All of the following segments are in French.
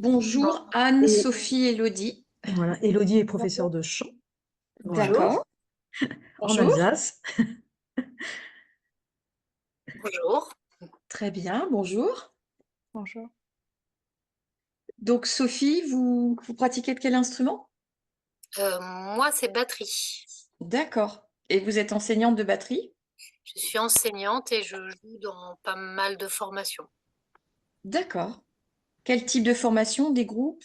Bonjour Anne, Et Sophie, Elodie. voilà, Élodie est professeure de chant Bonjour. D'accord. en Bonjour. Alsace. Bonjour. Très bien, bonjour. Bonjour. Donc Sophie, vous pratiquez de quel instrument? Moi, c'est batterie. D'accord. Et vous êtes enseignante de batterie? Je suis enseignante et je joue dans pas mal de formations. D'accord. Quel type de formation? Des groupes?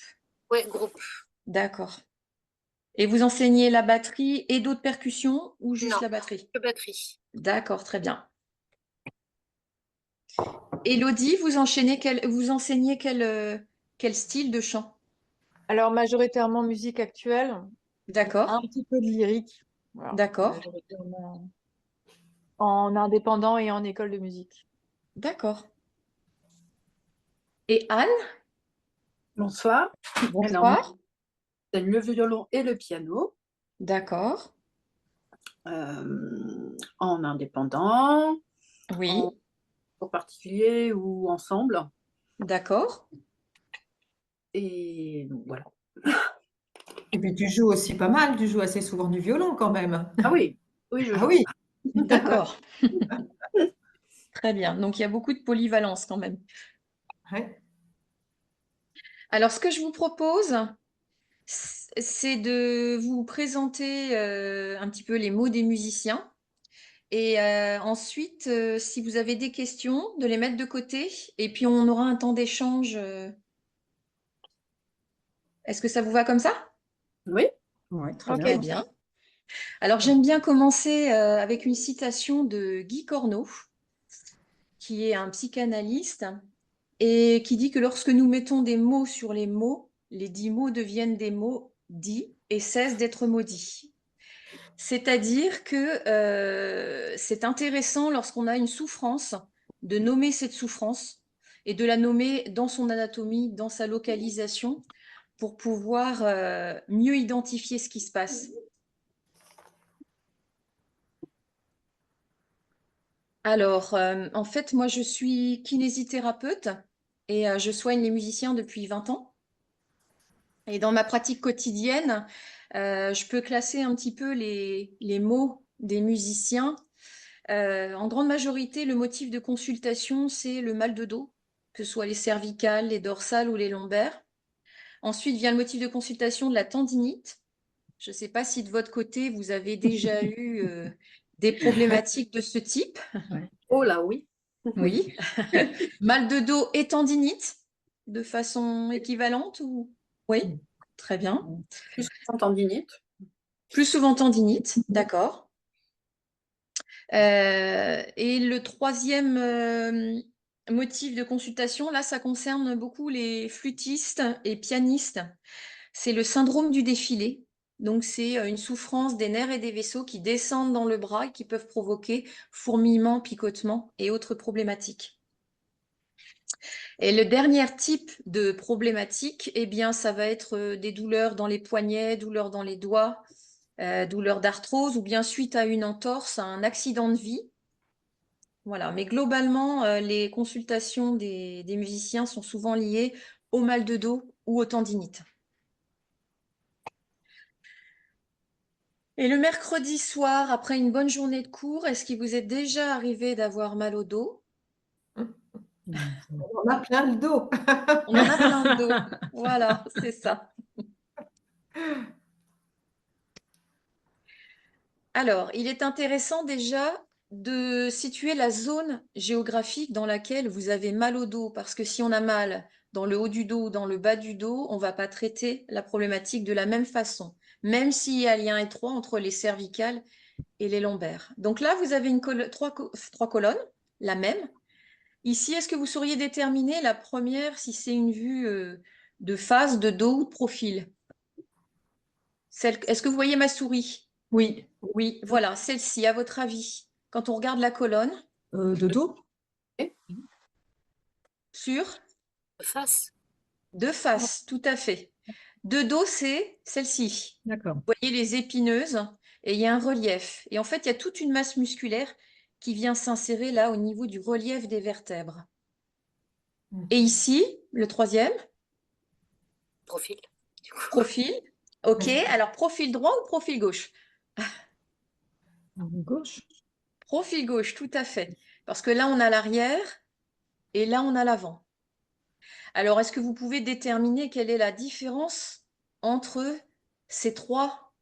Ouais, groupe. D'accord. Et vous enseignez la batterie et d'autres percussions ou juste Non, la batterie? que batterie. D'accord, très bien. Elodie, vous enseignez quel style de chant? Alors, majoritairement musique actuelle, un D'accord, petit peu de lyrique, voilà, d'accord, majoritairement en indépendant et en école de musique. d'accord. Et Anne, Bonsoir. Alors, moi, bonsoir. c'est le violon et le piano, D'accord, en indépendant, en oui, cours particulier ou ensemble. d'accord. Et donc, voilà. Et puis tu joues aussi pas mal, tu joues assez souvent du violon quand même. Ah oui, oui, je Ah joue. oui, D'accord, très bien. Donc il y a beaucoup de polyvalence quand même. ouais. Alors ce que je vous propose, c'est de vous présenter un petit peu les mots des musiciens et ensuite, si vous avez des questions, de les mettre de côté et puis on aura un temps d'échange. Est-ce que ça vous va comme ça? Oui, Ouais, très Ok. Très bien. bien. Alors j'aime bien commencer avec une citation de Guy Corneau, qui est un psychanalyste et qui dit que lorsque nous mettons des mots sur les mots, les dits mots deviennent des mots dits et cessent d'être maudits. C'est-à-dire que c'est intéressant lorsqu'on a une souffrance de nommer cette souffrance et de la nommer dans son anatomie, dans sa localisation, pour pouvoir mieux identifier ce qui se passe. Alors, en fait, moi, je suis kinésithérapeute et je soigne les musiciens depuis 20 ans. Et dans ma pratique quotidienne, je peux classer un petit peu les mots des musiciens. En grande majorité, le motif de consultation, c'est le mal de dos, que ce soit les cervicales, les dorsales ou les lombaires. Ensuite vient le motif de consultation de la tendinite. Je ne sais pas si de votre côté, vous avez déjà eu des problématiques de ce type. oh là, oui. Oui. Mal de dos et tendinite, de façon équivalente ou... Oui, très bien. Plus en tendinite. Plus souvent tendinite, d'accord. Et le troisième motif de consultation, là, ça concerne beaucoup les flûtistes et pianistes. C'est le syndrome du défilé. Donc, c'est une souffrance des nerfs et des vaisseaux qui descendent dans le bras et qui peuvent provoquer fourmillement, picotement et autres problématiques. Et le dernier type de problématique, eh bien, ça va être des douleurs dans les poignets, douleurs dans les doigts, douleurs d'arthrose ou bien suite à une entorse, à un accident de vie. Voilà, mais globalement, les consultations des musiciens sont souvent liées au mal de dos ou aux tendinites. Et le mercredi soir, après une bonne journée de cours, est-ce qu'il vous est déjà arrivé d'avoir mal au dos? On a plein le dos. On en a plein le dos. Voilà, c'est ça. Alors, il est intéressant déjà de situer la zone géographique dans laquelle vous avez mal au dos, parce que si on a mal dans le haut du dos ou dans le bas du dos, on ne va pas traiter la problématique de la même façon, même s'il y a un lien étroit entre les cervicales et les lombaires. Donc là, vous avez trois colonnes, la même. Ici, est-ce que vous sauriez déterminer la première, si c'est une vue de face, de dos ou de profil? Est-ce que vous voyez ma souris? Oui, Oui, voilà, celle-ci, à votre avis, quand on regarde la colonne, de dos. sur Face. de face, tout à fait. De dos, c'est celle-ci. D'accord. Vous voyez les épineuses et il y a un relief. Et en fait, il y a toute une masse musculaire qui vient s'insérer là au niveau du relief des vertèbres. Et ici, le troisième, Profil. Profil. OK. Alors, profil droit ou profil gauche? Gauche. Profil gauche, tout à fait. Parce que là, on a l'arrière et là, on a l'avant. Alors, est-ce que vous pouvez déterminer quelle est la différence entre ces trois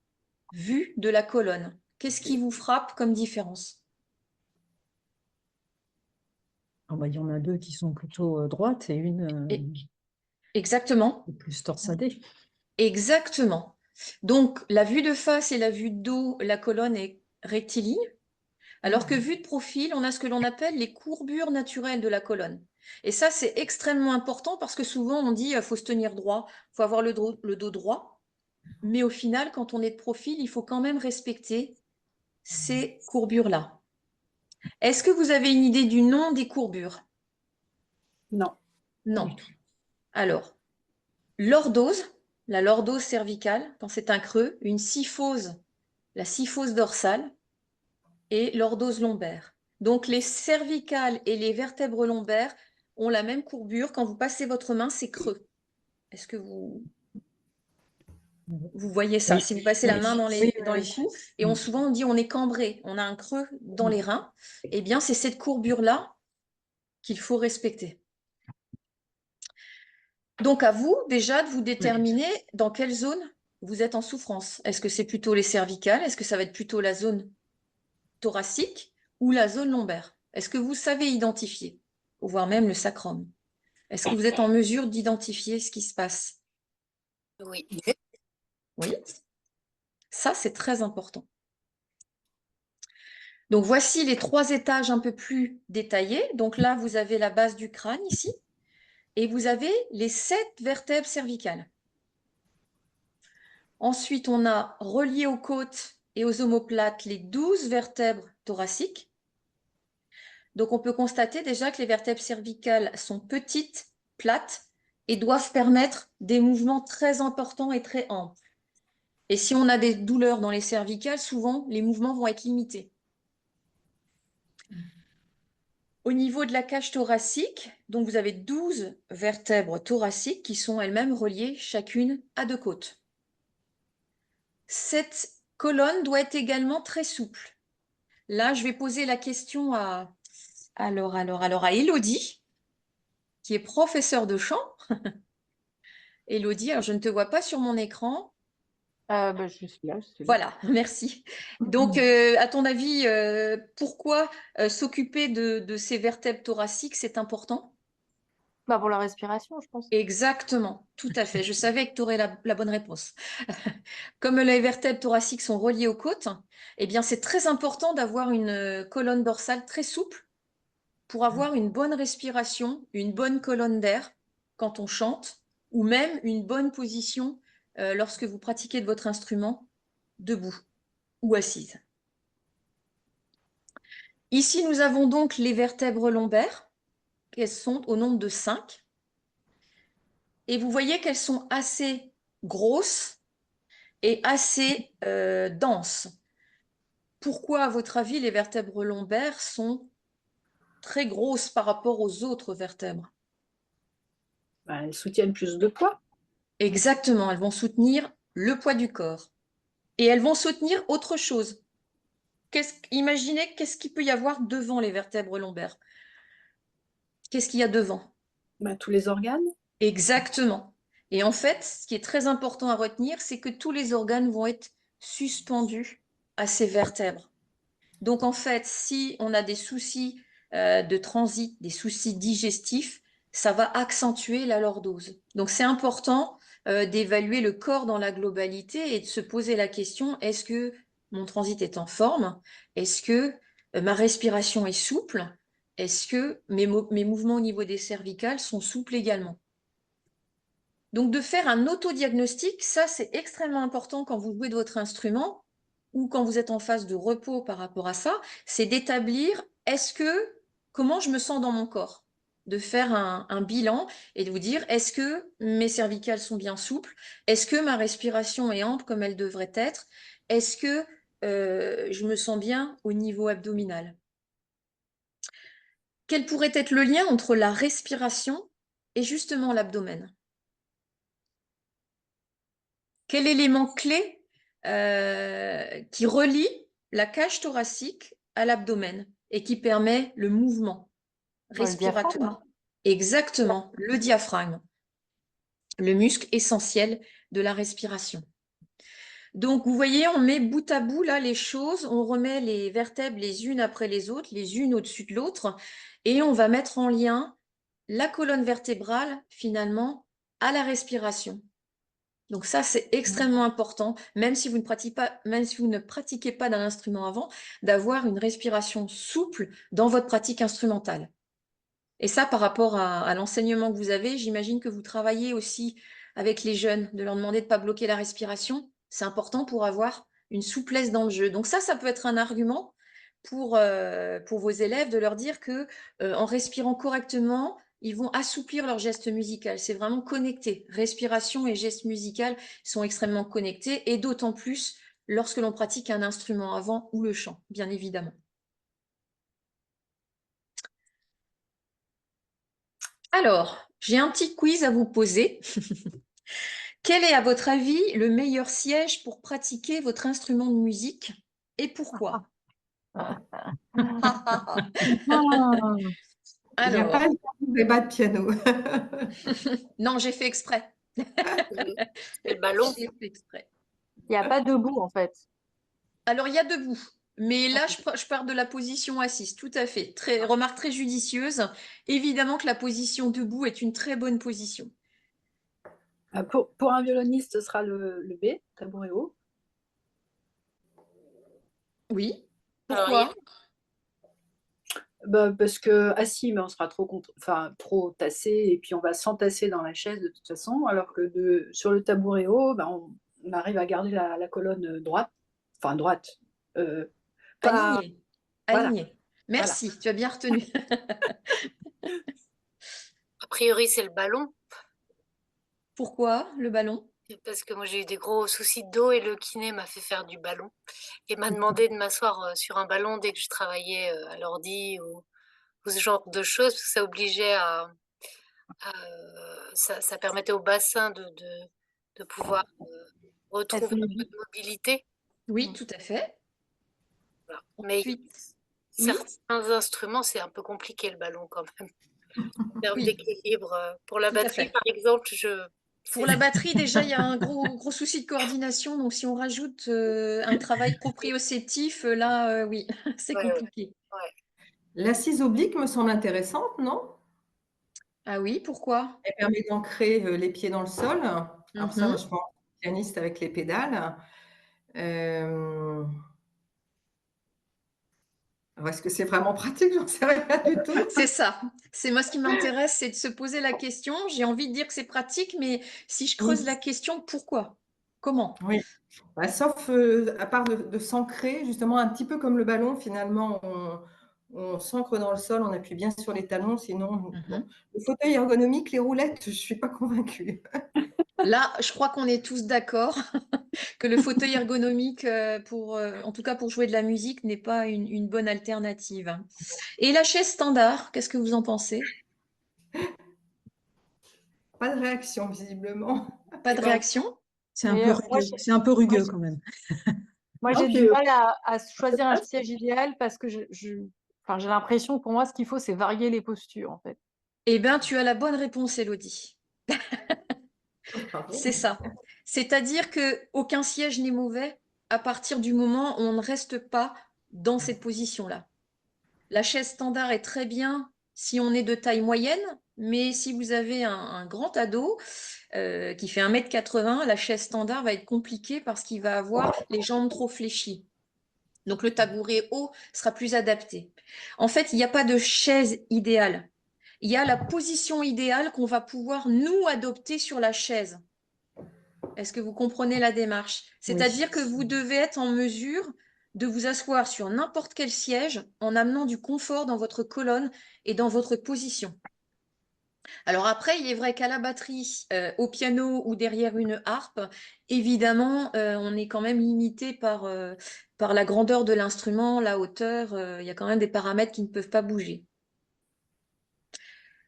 vues de la colonne? Qu'est-ce qui vous frappe comme différence? Ah bah, il y en a deux qui sont plutôt droites et une Et- Exactement. plus torsadée. Exactement. Donc, la vue de face et la vue de dos, la colonne est rectiligne, alors que vue de profil, on a ce que l'on appelle les courbures naturelles de la colonne. Et ça, c'est extrêmement important parce que souvent, on dit faut se tenir droit, faut avoir le dos droit. Mais au final, quand on est de profil, il faut quand même respecter ces courbures-là. Est-ce que vous avez une idée du nom des courbures? Non. Non. Alors, lordose, la lordose cervicale, quand c'est un creux, une kyphose, la kyphose dorsale, et lordose lombaire. Donc, les cervicales et les vertèbres lombaires ont la même courbure. Quand vous passez votre main, c'est creux. Est-ce que vous voyez ça? Oui. Si vous passez la main dans les, Oui, dans les oui. coups, et souvent on dit on est cambré, on a un creux dans les reins, eh bien, c'est cette courbure-là qu'il faut respecter. Donc, à vous déjà de vous déterminer dans quelle zone vous êtes en souffrance. Est-ce que c'est plutôt les cervicales? Est-ce que ça va être plutôt la zone thoracique ou la zone lombaire? Est-ce que vous savez identifier, ou voire même le sacrum? Est-ce que vous êtes en mesure d'identifier ce qui se passe? Oui. Oui, ça c'est très important. Donc voici les trois étages un peu plus détaillés. Donc là, vous avez la base du crâne ici, et vous avez les 7 vertèbres cervicales. Ensuite, on a relié aux côtes et aux omoplates les 12 vertèbres thoraciques. Donc on peut constater déjà que les vertèbres cervicales sont petites, plates, et doivent permettre des mouvements très importants et très amples. Et si on a des douleurs dans les cervicales, souvent les mouvements vont être limités. Au niveau de la cage thoracique, donc vous avez 12 vertèbres thoraciques qui sont elles-mêmes reliées chacune à 2 côtes. Cette colonne doit être également très souple. Là, je vais poser la question à Élodie, qui est professeure de chant. Élodie, alors je ne te vois pas sur mon écran. Je suis là, je suis là. Voilà, merci. Donc, à ton avis, pourquoi s'occuper de ces vertèbres thoraciques, c'est important? Pour la respiration, je pense. Exactement, tout à fait. Je savais que tu aurais la bonne réponse. Comme les vertèbres thoraciques sont reliées aux côtes, eh bien, c'est très important d'avoir une colonne dorsale très souple pour avoir une bonne respiration, une bonne colonne d'air quand on chante, ou même une bonne position lorsque vous pratiquez de votre instrument debout ou assise. Ici, nous avons donc les vertèbres lombaires, qu'elles sont au nombre de 5. Et vous voyez qu'elles sont assez grosses et assez denses. Pourquoi, à votre avis, les vertèbres lombaires sont très grosses par rapport aux autres vertèbres? Elles soutiennent plus de poids. Exactement, elles vont soutenir le poids du corps. Et elles vont soutenir autre chose. Imaginez qu'est-ce qu'il peut y avoir devant les vertèbres lombaires. Qu'est-ce qu'il y a devant? Tous les organes. Exactement. Et en fait, ce qui est très important à retenir, c'est que tous les organes vont être suspendus à ces vertèbres. Donc en fait, si on a des soucis de transit, des soucis digestifs, ça va accentuer la lordose. Donc c'est important d'évaluer le corps dans la globalité et de se poser la question, est-ce que mon transit est en forme? Est-ce que ma respiration est souple? Est-ce que mes mouvements au niveau des cervicales sont souples également? Donc de faire un autodiagnostic, ça c'est extrêmement important quand vous jouez de votre instrument ou quand vous êtes en phase de repos par rapport à ça, c'est d'établir comment je me sens dans mon corps, de faire un bilan et de vous dire est-ce que mes cervicales sont bien souples, est-ce que ma respiration est ample comme elle devrait être, est-ce que je me sens bien au niveau abdominal. Quel pourrait être le lien entre la respiration et justement l'abdomen? quel élément clé qui relie la cage thoracique à l'abdomen et qui permet le mouvement Le diaphragme. respiratoire? Exactement, le diaphragme, le muscle essentiel de la respiration. Donc, vous voyez, on met bout à bout là les choses, on remet les vertèbres les unes après les autres, les unes au-dessus de l'autre, et on va mettre en lien la colonne vertébrale finalement à la respiration. Donc ça, c'est extrêmement important, même si vous ne pratiquez pas d'un instrument avant, d'avoir une respiration souple dans votre pratique instrumentale. Et ça, par rapport à l'enseignement que vous avez, j'imagine que vous travaillez aussi avec les jeunes, de leur demander de ne pas bloquer la respiration. C'est important pour avoir une souplesse dans le jeu. Donc ça peut être un argument pour vos élèves, de leur dire que en respirant correctement, ils vont assouplir leur geste musical. C'est vraiment connecté. Respiration et geste musical sont extrêmement connectés, et d'autant plus lorsque l'on pratique un instrument avant ou le chant, bien évidemment. Alors, j'ai un petit quiz à vous poser. Quel est, à votre avis, le meilleur siège pour pratiquer votre instrument de musique et pourquoi? Ah, Il n'y a pas Alors, de débat de piano. non, j'ai fait exprès. C'est le ballon. J'ai fait exprès. Il n'y a pas debout, en fait. Alors, il y a debout. Mais là, je pars de la position assise, tout à fait. Remarque très judicieuse. Évidemment que la position debout est une très bonne position. Pour un violoniste, ce sera le B, tabouret haut. Oui. Alors, Pourquoi? Bah, parce que assis, mais on sera trop tassé, et puis on va s'entasser dans la chaise de toute façon, alors que sur le tabouret haut, bah, on arrive à garder la colonne droite, enfin droite. Pas, Aligné. voilà, Aligné. Merci, tu as bien retenu. a priori, c'est le ballon. Pourquoi le ballon? Parce que moi, j'ai eu des gros soucis de dos et le kiné m'a fait faire du ballon. Et m'a demandé de m'asseoir sur un ballon dès que je travaillais à l'ordi ou ce genre de choses, parce que ça obligeait ça permettait au bassin de pouvoir retrouver un peu de mobilité. Oui, tout à fait. Voilà. Mais Ensuite, oui, certains instruments, c'est un peu compliqué le ballon quand même. En termes oui, d'équilibre. Pour la tout à batterie, fait. par exemple, Pour la batterie, déjà, il y a un gros souci de coordination. Donc, si on rajoute un travail proprioceptif, là, oui, c'est Ouais, ouais, compliqué. ouais. L'assise oblique me semble intéressante, non? Ah oui, pourquoi? Elle permet d'ancrer les pieds dans le sol. Alors ça, moi, Mhm. je pense pianiste avec les pédales. Est-ce que c'est vraiment pratique? J'en sais rien du tout. C'est ça. C'est moi ce qui m'intéresse, c'est de se poser la question. J'ai envie de dire que c'est pratique, mais si je creuse Oui, la question, pourquoi? Comment? oui. Bah, sauf à part de s'ancrer, justement, un petit peu comme le ballon, finalement, on s'ancre dans le sol, on appuie bien sur les talons, sinon, bon. Mhm. Le fauteuil ergonomique, les roulettes, je ne suis pas convaincue. Là, je crois qu'on est tous d'accord que le fauteuil ergonomique, en tout cas pour jouer de la musique, n'est pas une bonne alternative. Et la chaise standard, qu'est-ce que vous en pensez? Pas de réaction, visiblement. Pas de réaction? c'est un Mais peu moi, rugueux. C'est un peu rugueux quand même. j'ai Ok. du mal à choisir un siège idéal parce que enfin, j'ai l'impression que pour moi, ce qu'il faut, c'est varier les postures, en fait. Eh bien, tu as la bonne réponse, Élodie. Bravo. C'est ça. C'est-à-dire que aucun siège n'est mauvais à partir du moment où on ne reste pas dans cette position-là. La chaise standard est très bien si on est de taille moyenne, mais si vous avez un grand ado qui fait 1,80 m, la chaise standard va être compliquée parce qu'il va avoir les jambes trop fléchies. Donc le tabouret haut sera plus adapté. En fait, il n'y a pas de chaise idéale. Il y a la position idéale qu'on va pouvoir nous adopter sur la chaise. Est-ce que vous comprenez la démarche? C'est-à-dire que vous devez être en mesure de vous asseoir sur n'importe quel siège en amenant du confort dans votre colonne et dans votre position. Alors après, il est vrai qu'à la batterie, au piano ou derrière une harpe, évidemment, on est quand même limité par la grandeur de l'instrument, la hauteur. Il y a quand même des paramètres qui ne peuvent pas bouger.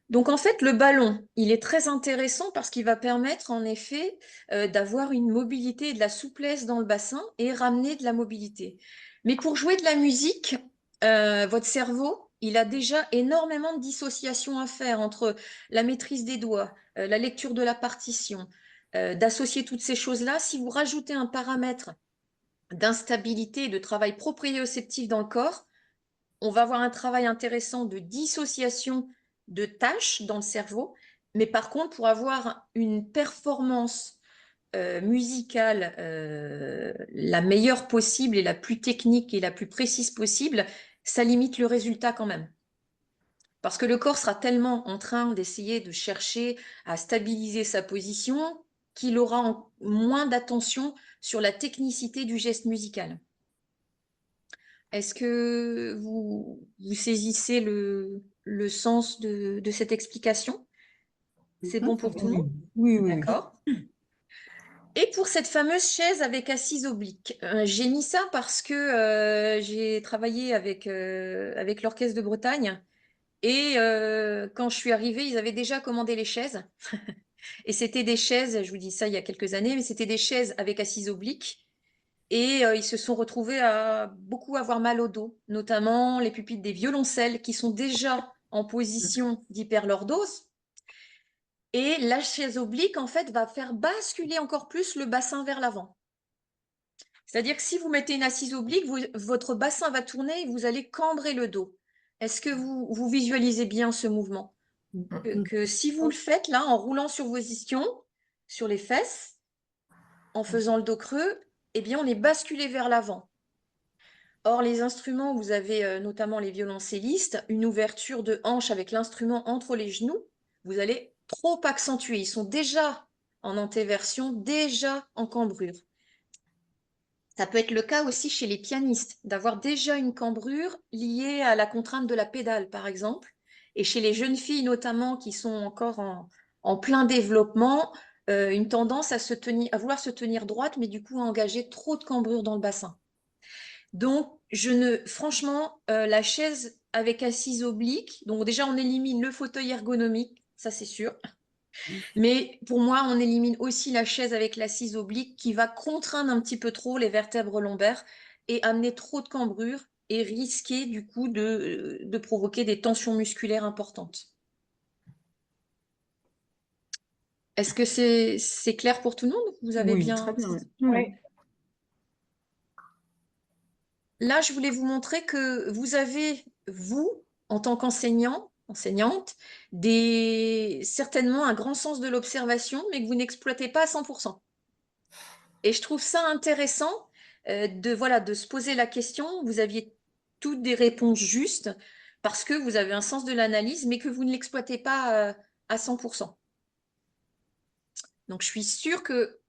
Donc en fait, le ballon, il est très intéressant parce qu'il va permettre en effet d'avoir une mobilité et de la souplesse dans le bassin et ramener de la mobilité. Mais pour jouer de la musique, votre cerveau, il a déjà énormément de dissociation à faire entre la maîtrise des doigts, la lecture de la partition, d'associer toutes ces choses-là. Si vous rajoutez un paramètre d'instabilité et de travail proprioceptif dans le corps, on va avoir un travail intéressant de dissociation de tâches dans le cerveau, mais par contre, pour avoir une performance musicale la meilleure possible et la plus technique et la plus précise possible, ça limite le résultat quand même. Parce que le corps sera tellement en train d'essayer de chercher à stabiliser sa position qu'il aura moins d'attention sur la technicité du geste musical. Est-ce que vous saisissez le sens de cette explication? C'est bon pour tout le monde? Oui, oui. D'accord. Et pour cette fameuse chaise avec assise oblique, j'ai mis ça parce que j'ai travaillé avec l'Orchestre de Bretagne et quand je suis arrivée, ils avaient déjà commandé les chaises. Et c'était des chaises, je vous dis ça il y a quelques années, mais c'était des chaises avec assise oblique. Et ils se sont retrouvés à beaucoup avoir mal au dos, notamment les pupitres des violoncelles qui sont déjà en position d'hyperlordose. Et la chaise oblique, en fait, va faire basculer encore plus le bassin vers l'avant. C'est-à-dire que si vous mettez une assise oblique, votre bassin va tourner et vous allez cambrer le dos. Est-ce que vous visualisez bien ce mouvement? Que si vous le faites là, en roulant sur vos ischions, sur les fesses, en faisant le dos creux, eh bien, on est basculé vers l'avant. Or, les instruments, vous avez notamment les violoncellistes, une ouverture de hanche avec l'instrument entre les genoux, vous allez trop accentuer. Ils sont déjà en antéversion, déjà en cambrure. Ça peut être le cas aussi chez les pianistes, d'avoir déjà une cambrure liée à la contrainte de la pédale, par exemple. Et chez les jeunes filles, notamment, qui sont encore en plein développement, une tendance à vouloir se tenir droite, mais du coup à engager trop de cambrure dans le bassin. Donc, franchement, la chaise avec assise oblique, donc déjà on élimine le fauteuil ergonomique, ça c'est sûr. Mais pour moi, on élimine aussi la chaise avec l'assise oblique qui va contraindre un petit peu trop les vertèbres lombaires et amener trop de cambrure et risquer du coup de provoquer des tensions musculaires importantes. Est-ce que c'est clair pour tout le monde? Vous avez Oui, bien... très bien. Oui. Là, je voulais vous montrer que vous avez, vous, en tant qu'enseignant, enseignante, certainement un grand sens de l'observation, mais que vous n'exploitez pas à 100%. Et je trouve ça intéressant de se poser la question. Vous aviez toutes des réponses justes parce que vous avez un sens de l'analyse, mais que vous ne l'exploitez pas à 100%. Donc, je suis sûre que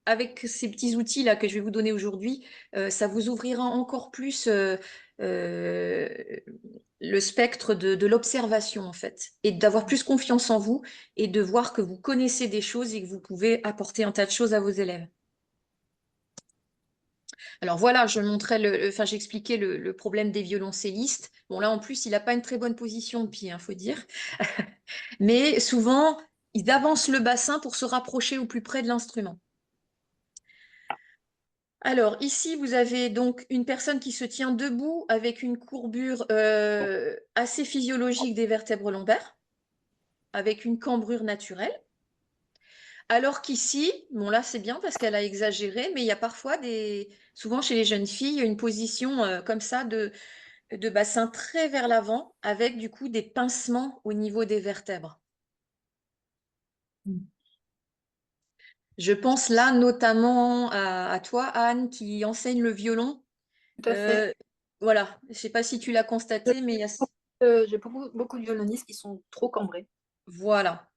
avec ces petits outils-là que je vais vous donner aujourd'hui, ça vous ouvrira encore plus le spectre de l'observation, en fait, et d'avoir plus confiance en vous et de voir que vous connaissez des choses et que vous pouvez apporter un tas de choses à vos élèves. Alors voilà, j'expliquais le problème des violoncellistes. Bon, là, en plus, il n'a pas une très bonne position de pied, faut dire. Mais souvent, ils avancent le bassin pour se rapprocher au plus près de l'instrument. Alors, ici, vous avez donc une personne qui se tient debout avec une courbure assez physiologique des vertèbres lombaires, avec une cambrure naturelle. Alors qu'ici, bon là c'est bien parce qu'elle a exagéré, mais il y a parfois souvent chez les jeunes filles, une position comme ça de bassin très vers l'avant, avec du coup des pincements au niveau des vertèbres. Je pense là notamment à toi, Anne, qui enseigne le violon. Tout à fait. Voilà, je ne sais pas si tu l'as constaté, mais il y a... J'ai beaucoup de violonistes qui sont trop cambrés. Voilà.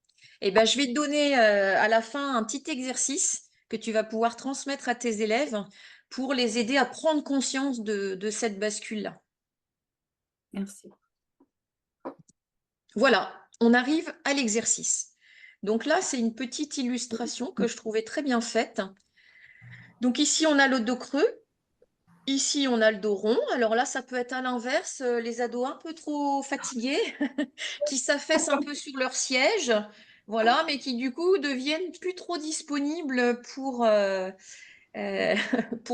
Et ben, je vais te donner à la fin un petit exercice que tu vas pouvoir transmettre à tes élèves pour les aider à prendre conscience de cette bascule-là. Merci. Voilà, on arrive à l'exercice. Donc là, c'est une petite illustration que je trouvais très bien faite. Donc ici, on a le dos creux. Ici, on a le dos rond. Alors là, ça peut être à l'inverse, les ados un peu trop fatigués, qui s'affaissent un peu sur leur siège, voilà, mais qui du coup deviennent plus trop disponibles pour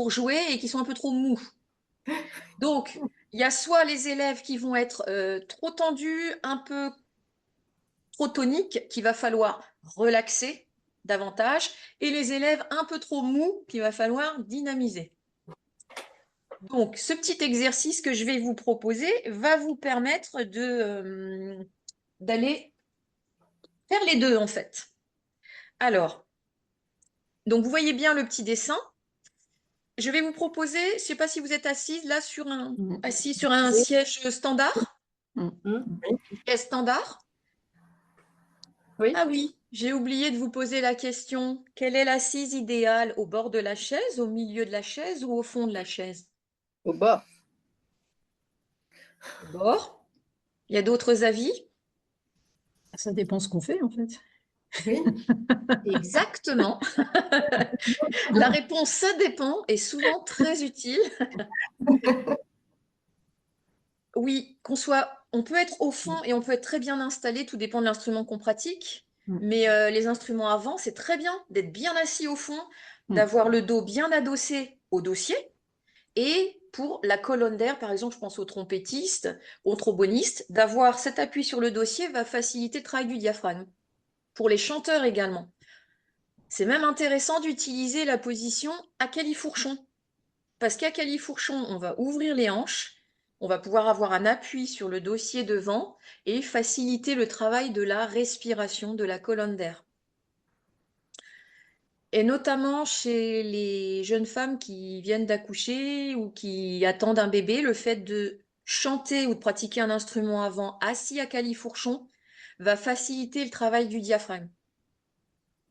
jouer et qui sont un peu trop mous. Donc, il y a soit les élèves qui vont être trop tendus, un peu trop toniques, qu'il va falloir relaxer davantage, et les élèves un peu trop mous, qu'il va falloir dynamiser. Donc, ce petit exercice que je vais vous proposer va vous permettre d'aller faire les deux, en fait. Alors, donc vous voyez bien le petit dessin. Je vais vous proposer, je ne sais pas si vous êtes assise là assis sur un siège standard. Siège standard. Oui. Ah oui, j'ai oublié de vous poser la question. Quelle est l'assise idéale? Au bord de la chaise, au milieu de la chaise ou au fond de la chaise? Au bas. Au bord. Il y a d'autres avis? Ça dépend ce qu'on fait, en fait. Oui. Exactement. La réponse ça dépend est souvent très utile. Oui, on peut être au fond et on peut être très bien installé, tout dépend de l'instrument qu'on pratique. Mais les instruments avant, c'est très bien d'être bien assis au fond, d'avoir le dos bien adossé au dossier. Et pour la colonne d'air, par exemple, je pense aux trompettistes, aux trombonistes, d'avoir cet appui sur le dossier va faciliter le travail du diaphragme. Pour les chanteurs également. C'est même intéressant d'utiliser la position à califourchon. Parce qu'à califourchon, on va ouvrir les hanches, on va pouvoir avoir un appui sur le dossier devant et faciliter le travail de la respiration de la colonne d'air. Et notamment chez les jeunes femmes qui viennent d'accoucher ou qui attendent un bébé, le fait de chanter ou de pratiquer un instrument avant assis à califourchon va faciliter le travail du diaphragme.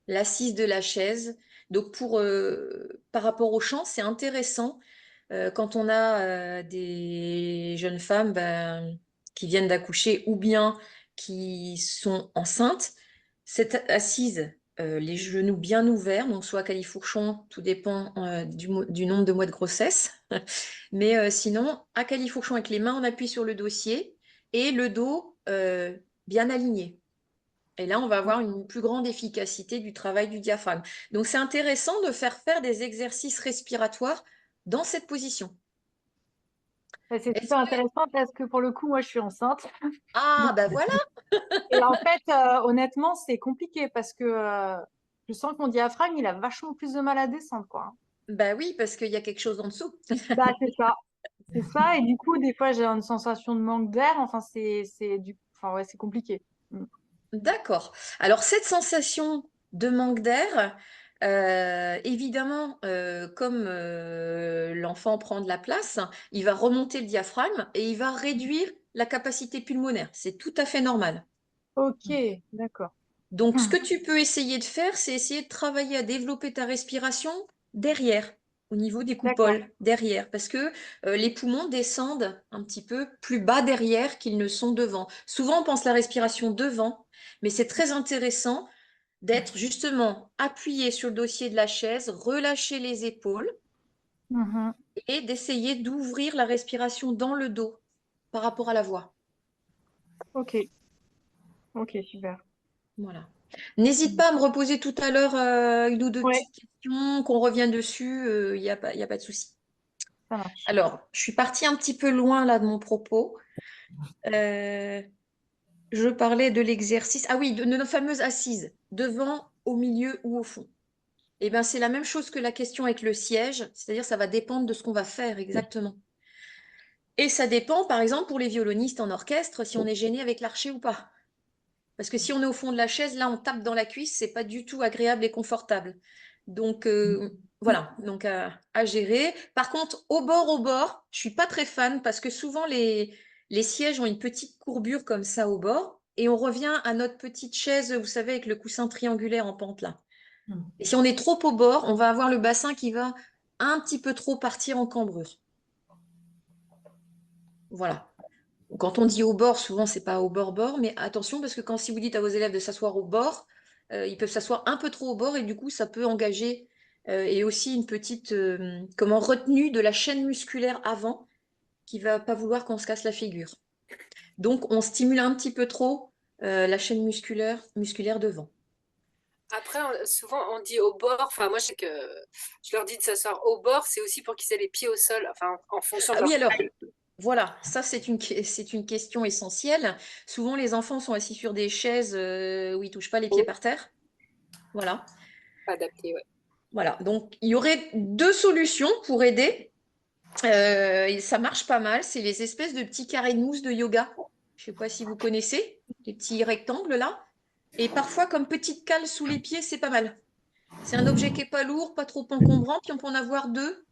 L'assise de la chaise. Donc par rapport au chant, c'est intéressant quand on a des jeunes femmes qui viennent d'accoucher ou bien qui sont enceintes, cette assise, les genoux bien ouverts, donc soit à califourchon, tout dépend du nombre de mois de grossesse, mais sinon à califourchon avec les mains en appui sur le dossier et le dos bien aligné. Et là, on va avoir une plus grande efficacité du travail du diaphragme. Donc, c'est intéressant de faire des exercices respiratoires dans cette position. C'est super intéressant parce que pour le coup, moi, je suis enceinte. Ah, bah voilà. Et en fait, honnêtement, c'est compliqué parce que je sens que mon diaphragme, il a vachement plus de mal à descendre, quoi. Bah oui, parce qu'il y a quelque chose en dessous. Bah, c'est ça. C'est ça. Et du coup, des fois, j'ai une sensation de manque d'air. Enfin, enfin, ouais, c'est compliqué. D'accord. Alors, cette sensation de manque d'air, évidemment, comme l'enfant prend de la place, il va remonter le diaphragme et il va réduire la capacité pulmonaire. C'est tout à fait normal. Ok, d'accord. Donc, ce que tu peux essayer de faire, c'est essayer de travailler à développer ta respiration derrière, au niveau des D'accord. coupoles, derrière, parce que les poumons descendent un petit peu plus bas derrière qu'ils ne sont devant. Souvent, on pense la respiration devant, mais c'est très intéressant d'être justement appuyé sur le dossier de la chaise, relâcher les épaules Mhm. et d'essayer d'ouvrir la respiration dans le dos par rapport à la voix. Ok. Ok, super. Voilà. N'hésite pas à me reposer tout à l'heure une ou deux Ouais, petites questions, qu'on revienne dessus, il n'y a pas de souci. ça marche. Alors, je suis partie un petit peu loin là de mon propos. Je parlais de l'exercice. Ah oui, de nos fameuses assises, devant, au milieu ou au fond. Eh bien, c'est la même chose que la question avec le siège, c'est-à-dire ça va dépendre de ce qu'on va faire exactement. Et ça dépend, par exemple, pour les violonistes en orchestre, si on est gêné avec l'archet ou pas. Parce que si on est au fond de la chaise, là, on tape dans la cuisse, c'est pas du tout agréable et confortable. Donc, voilà, donc à gérer. Par contre, au bord, je suis pas très fan parce que souvent les sièges ont une petite courbure comme ça au bord et on revient à notre petite chaise, vous savez, avec le coussin triangulaire en pente là. Et si on est trop au bord, on va avoir le bassin qui va un petit peu trop partir en cambrure. Voilà. Quand on dit au bord, souvent, c'est pas au bord-bord, mais attention, parce que si vous dites à vos élèves de s'asseoir au bord, ils peuvent s'asseoir un peu trop au bord et du coup, ça peut engager et aussi une petite retenue de la chaîne musculaire avant qui va pas vouloir qu'on se casse la figure. Donc, on stimule un petit peu trop la chaîne musculaire devant. Après, souvent, on dit au bord. Enfin, moi, je sais que je leur dis de s'asseoir au bord. C'est aussi pour qu'ils aient les pieds au sol. Enfin, en fonction de Ah leur oui, alors, taille. voilà, ça c'est une question essentielle. Souvent, les enfants sont assis sur des chaises où ils ne touchent pas les pieds par terre. Voilà. Adapté, ouais. Voilà. Donc, il y aurait deux solutions pour aider. Et ça marche pas mal. C'est les espèces de petits carrés de mousse de yoga. Je ne sais pas si vous connaissez, les petits rectangles là. Et parfois, comme petite cale sous les pieds, c'est pas mal. C'est un objet qui n'est pas lourd, pas trop encombrant, puis on peut en avoir deux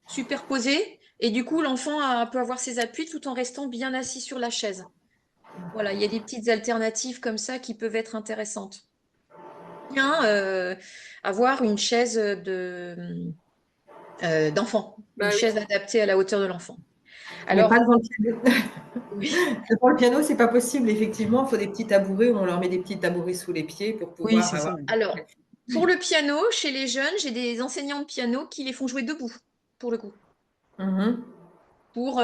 superposés. Et du coup, l'enfant peut avoir ses appuis tout en restant bien assis sur la chaise. Voilà, il y a des petites alternatives comme ça qui peuvent être intéressantes. Bien, avoir une chaise d'enfant, une Bah oui. chaise adaptée à la hauteur de l'enfant. Mais Alors, pas devant le piano. oui, Devant le piano, c'est pas possible. Effectivement, il faut des petits tabourets où on leur met des petits tabourets sous les pieds pour Oui, pouvoir c'est ça. avoir. alors, pour le piano, chez les jeunes, j'ai des enseignants de piano qui les font jouer debout, pour le coup. Mhm. Pour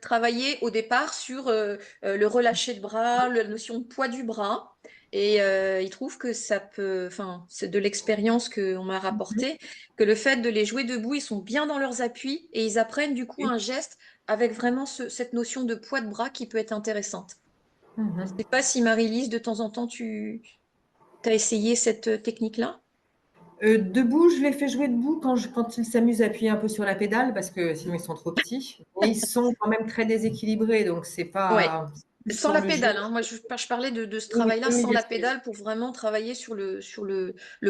travailler au départ sur le relâché de bras, la notion de poids du bras. Et il trouve que ça peut, enfin, c'est de l'expérience qu'on m'a rapporté, que le fait de les jouer debout, ils sont bien dans leurs appuis et ils apprennent du coup un geste avec vraiment cette notion de poids de bras qui peut être intéressante. Je ne Mhm. sais pas si Marie-Lise, de temps en temps, tu as essayé cette technique-là? Debout, je les fais jouer debout quand ils s'amusent à appuyer un peu sur la pédale parce que sinon ils sont trop petits. Mais ils sont quand même très déséquilibrés, donc c'est Ouais. pas plus Sans pour la le jeu. pédale, hein. Moi, je parlais de ce Oui, oui, travail-là oui, sans bien la sûr. pédale pour vraiment travailler sur le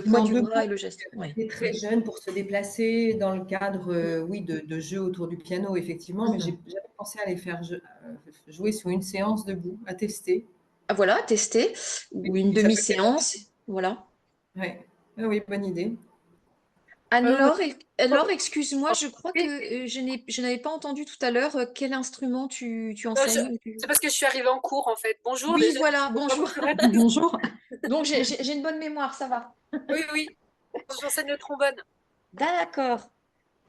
poids Non, du bras debout, et le geste. Ouais. il est très jeune pour se déplacer dans le cadre, oui, de jeux autour du piano, effectivement, mais j'ai Mhm. jamais pensé à les faire jouer sur une séance debout, à tester. Ah, voilà, tester. Ou une Et ça peut être. demi-séance. Voilà. Ouais. Ah oui, bonne idée. Euh, Alors, excuse-moi, je crois Oui. que je n'avais pas entendu tout à l'heure quel instrument tu Non, enseignes. c'est parce que je suis arrivée en cours, en fait. Bonjour, Oui, déjà. voilà, Bonjour, bonjour. Bonjour. Donc, j'ai une bonne mémoire, ça va. Oui, oui. J'enseigne le trombone. D'accord.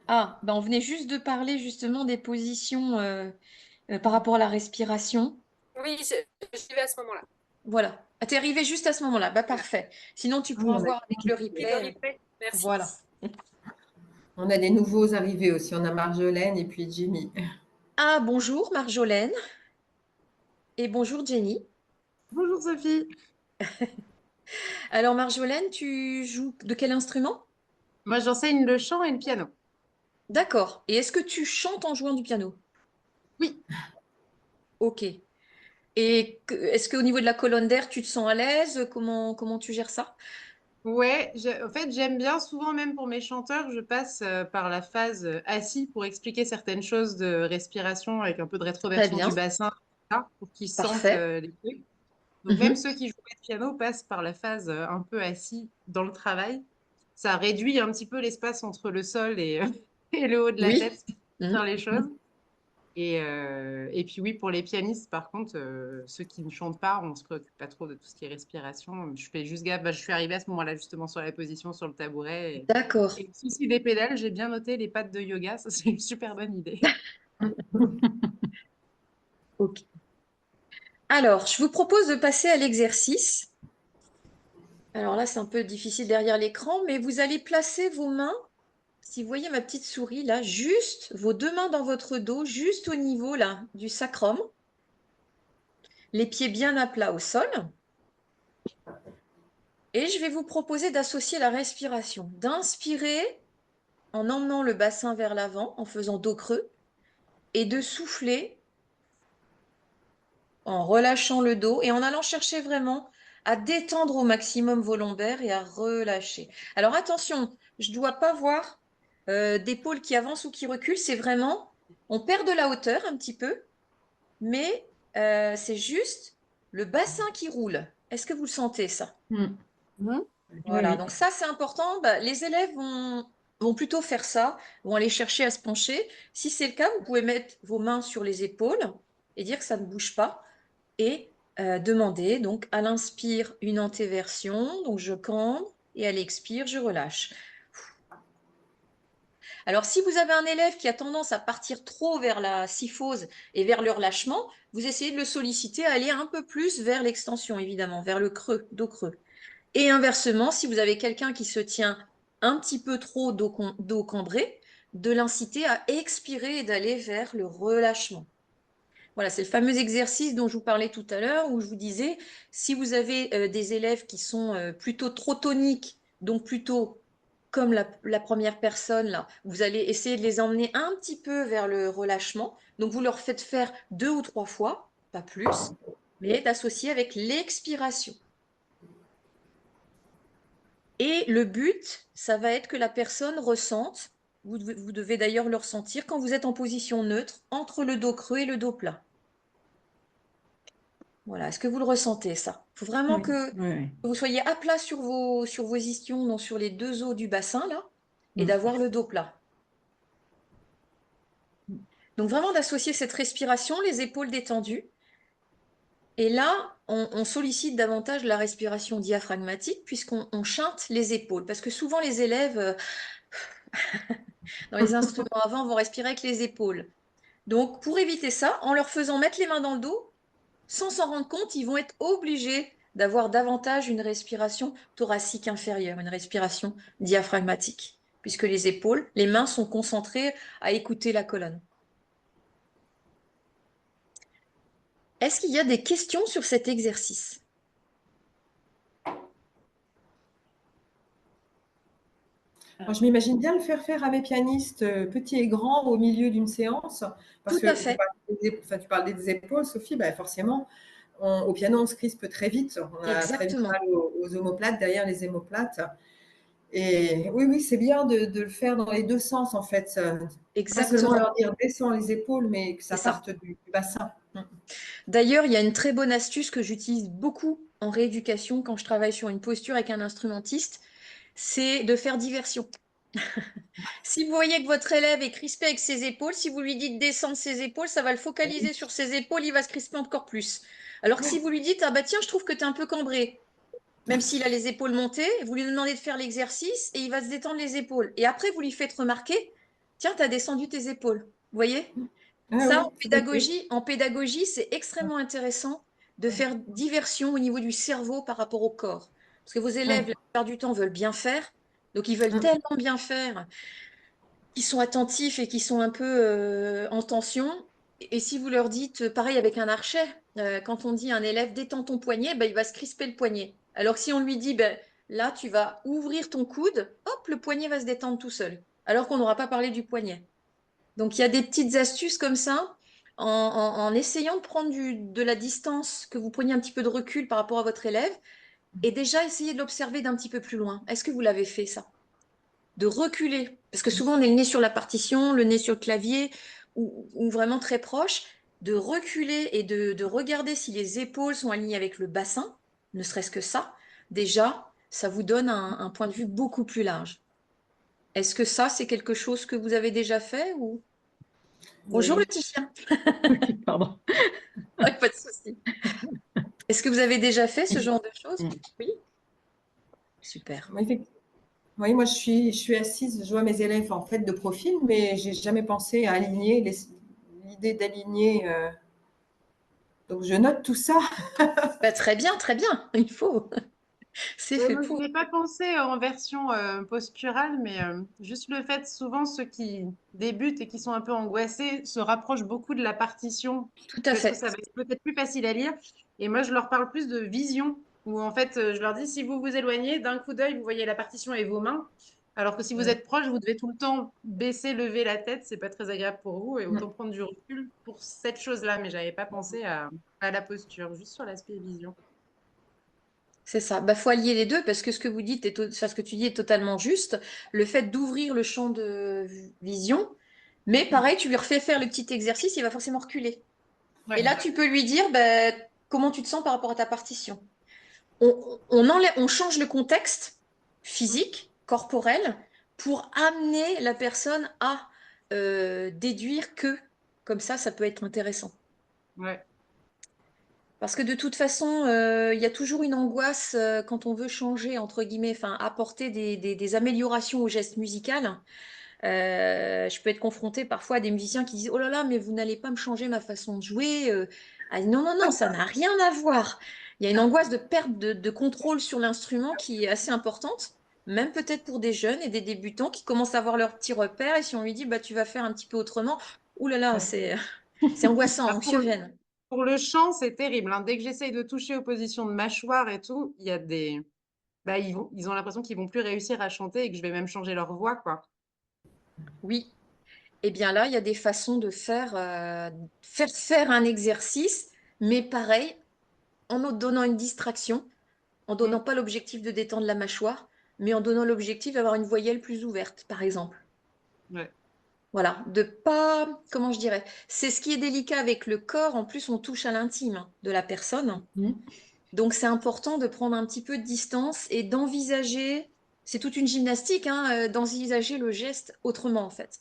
Ah, ben on venait juste de parler justement des positions par rapport à la respiration. Oui, j'y vais à ce moment-là. Voilà. Ah, t'es arrivé juste à ce moment-là. Bah, parfait. Sinon, tu Oui, pourras voir avec le Et le replay. replay. Merci. Voilà. on a des nouveaux arrivés aussi. On a Marjolaine et puis Jimmy. Ah, bonjour Marjolaine et bonjour Jenny. Bonjour Sophie. Alors Marjolaine, tu joues de quel instrument? Moi j'enseigne le chant et le piano. D'accord. Et est-ce que tu chantes en jouant du piano? Oui, Ok. Et est-ce qu'au niveau de la colonne d'air, tu te sens à l'aise? Comment tu gères ça? ouais, en fait j'aime bien souvent même pour mes chanteurs, je passe par la phase assis pour expliquer certaines choses de respiration avec un peu de Très rétroversion du bien. bassin, là, pour qu'ils sentent Parfait. les trucs. Donc même Mhm. ceux qui jouent pas de piano passent par la phase un peu assis dans le travail. Ça réduit un petit peu l'espace entre le sol et, et le haut de la Oui. tête pour Mhm. faire les choses. Et puis oui, pour les pianistes, par contre, ceux qui ne chantent pas, on ne se préoccupe pas trop de tout ce qui est respiration. Je fais juste gaffe, je suis arrivée à ce moment-là justement sur la position, sur le tabouret. D'accord. Et le souci des pédales, j'ai bien noté les pattes de yoga, ça c'est une super bonne idée. Ok. Alors, je vous propose de passer à l'exercice. Alors là, c'est un peu difficile derrière l'écran, mais vous allez placer vos mains, si vous voyez ma petite souris là, juste vos deux mains dans votre dos, juste au niveau là du sacrum, les pieds bien à plat au sol. Et je vais vous proposer d'associer la respiration, d'inspirer en emmenant le bassin vers l'avant, en faisant dos creux, et de souffler en relâchant le dos et en allant chercher vraiment à détendre au maximum vos lombaires et à relâcher. Alors attention, je ne dois pas voir d'épaule qui avance ou qui recule, c'est vraiment, on perd de la hauteur un petit peu, mais c'est juste le bassin qui roule. Est-ce que vous le sentez ça? Mm. Mhm. Oui, Voilà, oui. donc ça c'est important. Bah, les élèves vont plutôt faire ça, vont aller chercher à se pencher. Si c'est le cas, vous pouvez mettre vos mains sur les épaules et dire que ça ne bouge pas et demander donc à l'inspire une antéversion, donc je cambre et à l'expire je relâche. Alors, si vous avez un élève qui a tendance à partir trop vers la syphose et vers le relâchement, vous essayez de le solliciter à aller un peu plus vers l'extension, évidemment, vers le creux, dos creux. Et inversement, si vous avez quelqu'un qui se tient un petit peu trop dos cambré, de l'inciter à expirer et d'aller vers le relâchement. Voilà, c'est le fameux exercice dont je vous parlais tout à l'heure, où je vous disais, si vous avez des élèves qui sont plutôt trop toniques, donc plutôt comme la première personne, là, vous allez essayer de les emmener un petit peu vers le relâchement. Donc, vous leur faites faire 2 ou 3 fois, pas plus, mais d'associer avec l'expiration. Et le but, ça va être que la personne ressente, vous devez d'ailleurs le ressentir quand vous êtes en position neutre, entre le dos creux et le dos plat. Voilà, est-ce que vous le ressentez, ça? Il faut vraiment Oui, que oui, vous soyez à plat sur vos ischions, donc sur les 2 os du bassin, là, et Mm. d'avoir le dos plat. Donc vraiment d'associer cette respiration, les épaules détendues. Et là, on sollicite davantage la respiration diaphragmatique puisqu'on chante les épaules. Parce que souvent, les élèves, dans les instruments avant, vont respirer avec les épaules. Donc, pour éviter ça, en leur faisant mettre les mains dans le dos, sans s'en rendre compte, ils vont être obligés d'avoir davantage une respiration thoracique inférieure, une respiration diaphragmatique, puisque les épaules, les mains sont concentrées à écouter la colonne. Est-ce qu'il y a des questions sur cet exercice? Moi, je m'imagine bien le faire à mes pianistes, petits et grands, au milieu d'une séance. Parce Tout à que fait. tu parlais des épaules, Sophie, ben forcément, au piano, on se crispe très vite. On a très vite Exactement. mal aux omoplates, derrière les hémoplates. Et oui, oui, c'est bien de le faire dans les deux sens, en fait. Pas seulement Exactement. leur dire descends les épaules, mais que ça C'est ça. parte du bassin. D'ailleurs, il y a une très bonne astuce que j'utilise beaucoup en rééducation quand je travaille sur une posture avec un instrumentiste, c'est de faire diversion. Si vous voyez que votre élève est crispé avec ses épaules, si vous lui dites descendre ses épaules, ça va le focaliser sur ses épaules, il va se crisper encore plus. Alors que si vous lui dites, ah bah tiens, je trouve que tu es un peu cambré, même s'il a les épaules montées, vous lui demandez de faire l'exercice et il va se détendre les épaules. Et après, vous lui faites remarquer, tiens, tu as descendu tes épaules. Vous voyez? Ah Ça, oui, tout à fait. en pédagogie, c'est extrêmement intéressant de faire diversion au niveau du cerveau par rapport au corps. Parce que vos élèves, Ouais. la plupart du temps, veulent bien faire. Donc, ils veulent tellement bien faire qu'ils sont attentifs et qu'ils sont un peu en tension. Et si vous leur dites, pareil avec un archet, quand on dit à un élève, détends ton poignet, ben, il va se crisper le poignet. Alors que si on lui dit, ben, là, tu vas ouvrir ton coude, hop, le poignet va se détendre tout seul. Alors qu'on n'aura pas parlé du poignet. Donc, il y a des petites astuces comme ça, en essayant de prendre de la distance, que vous preniez un petit peu de recul par rapport à votre élève, et déjà essayer de l'observer d'un petit peu plus loin. Est-ce que vous l'avez fait, ça? De reculer, parce que souvent on est le nez sur la partition, le nez sur le clavier, ou vraiment très proche, de reculer et de regarder si les épaules sont alignées avec le bassin, ne serait-ce que ça, déjà, ça vous donne un point de vue beaucoup plus large. Est-ce que ça, c'est quelque chose que vous avez déjà fait ou... Bonjour Oui. Laetitia. pardon. Ouais, pas de souci. Est-ce que vous avez déjà fait ce genre de choses? Mm. Oui. Super. Oui, moi je suis assise, je vois mes élèves en fait de profil, mais j'ai jamais pensé à aligner l'idée d'aligner. Donc je note tout ça. Bah, très bien, il faut. C'est Ouais, fait moi, je pour. n'ai pas pensé en version posturale, mais juste le fait, souvent, ceux qui débutent et qui sont un peu angoissés se rapprochent beaucoup de la partition Tout à parce que fait. ça va être peut-être plus facile à lire. Et moi, je leur parle plus de vision, où en fait, je leur dis, si vous vous éloignez, d'un coup d'œil, vous voyez la partition et vos mains. Alors que si vous êtes proche, vous devez tout le temps baisser, lever la tête, c'est pas très agréable pour vous, et autant prendre du recul pour cette chose-là. Mais j'avais pas pensé à la posture, juste sur l'aspect vision. C'est ça. Bah, faut allier les deux parce que ce que vous dites ce que tu dis est totalement juste. Le fait d'ouvrir le champ de vision, mais pareil, tu lui refais faire le petit exercice, il va forcément reculer. Et Ouais. là, tu peux lui dire bah, comment tu te sens par rapport à ta partition. On change le contexte physique, corporel, pour amener la personne à déduire que, comme ça peut être intéressant. Ouais. Parce que de toute façon, il y a toujours une angoisse quand on veut changer, entre guillemets, enfin apporter des améliorations au geste musical. Je peux être confrontée parfois à des musiciens qui disent: «Oh là là, mais vous n'allez pas me changer ma façon de jouer, Ah non, non, non, ça n'a rien à voir. Il y a une angoisse de perte de contrôle sur l'instrument qui est assez importante, même peut-être pour des jeunes et des débutants qui commencent à avoir leurs petits repères. Et si on lui dit: bah, tu vas faire un petit peu autrement, ouh là là, c'est angoissant, Ah, anxiogène. pour le chant, c'est terrible, hein. Dès que j'essaye de toucher aux positions de mâchoire et tout, il y a des. Bah, ils ont l'impression qu'ils vont plus réussir à chanter et que je vais même changer leur voix, quoi. Oui. Eh bien là, il y a des façons de faire un exercice, mais pareil, en nous donnant une distraction, en donnant pas l'objectif de détendre la mâchoire, mais en donnant l'objectif d'avoir une voyelle plus ouverte, par exemple. Ouais. Voilà, de pas, comment je dirais, c'est ce qui est délicat avec le corps. En plus, on touche à l'intime de la personne. Donc, c'est important de prendre un petit peu de distance et d'envisager, c'est toute une gymnastique, hein, d'envisager le geste autrement, en fait.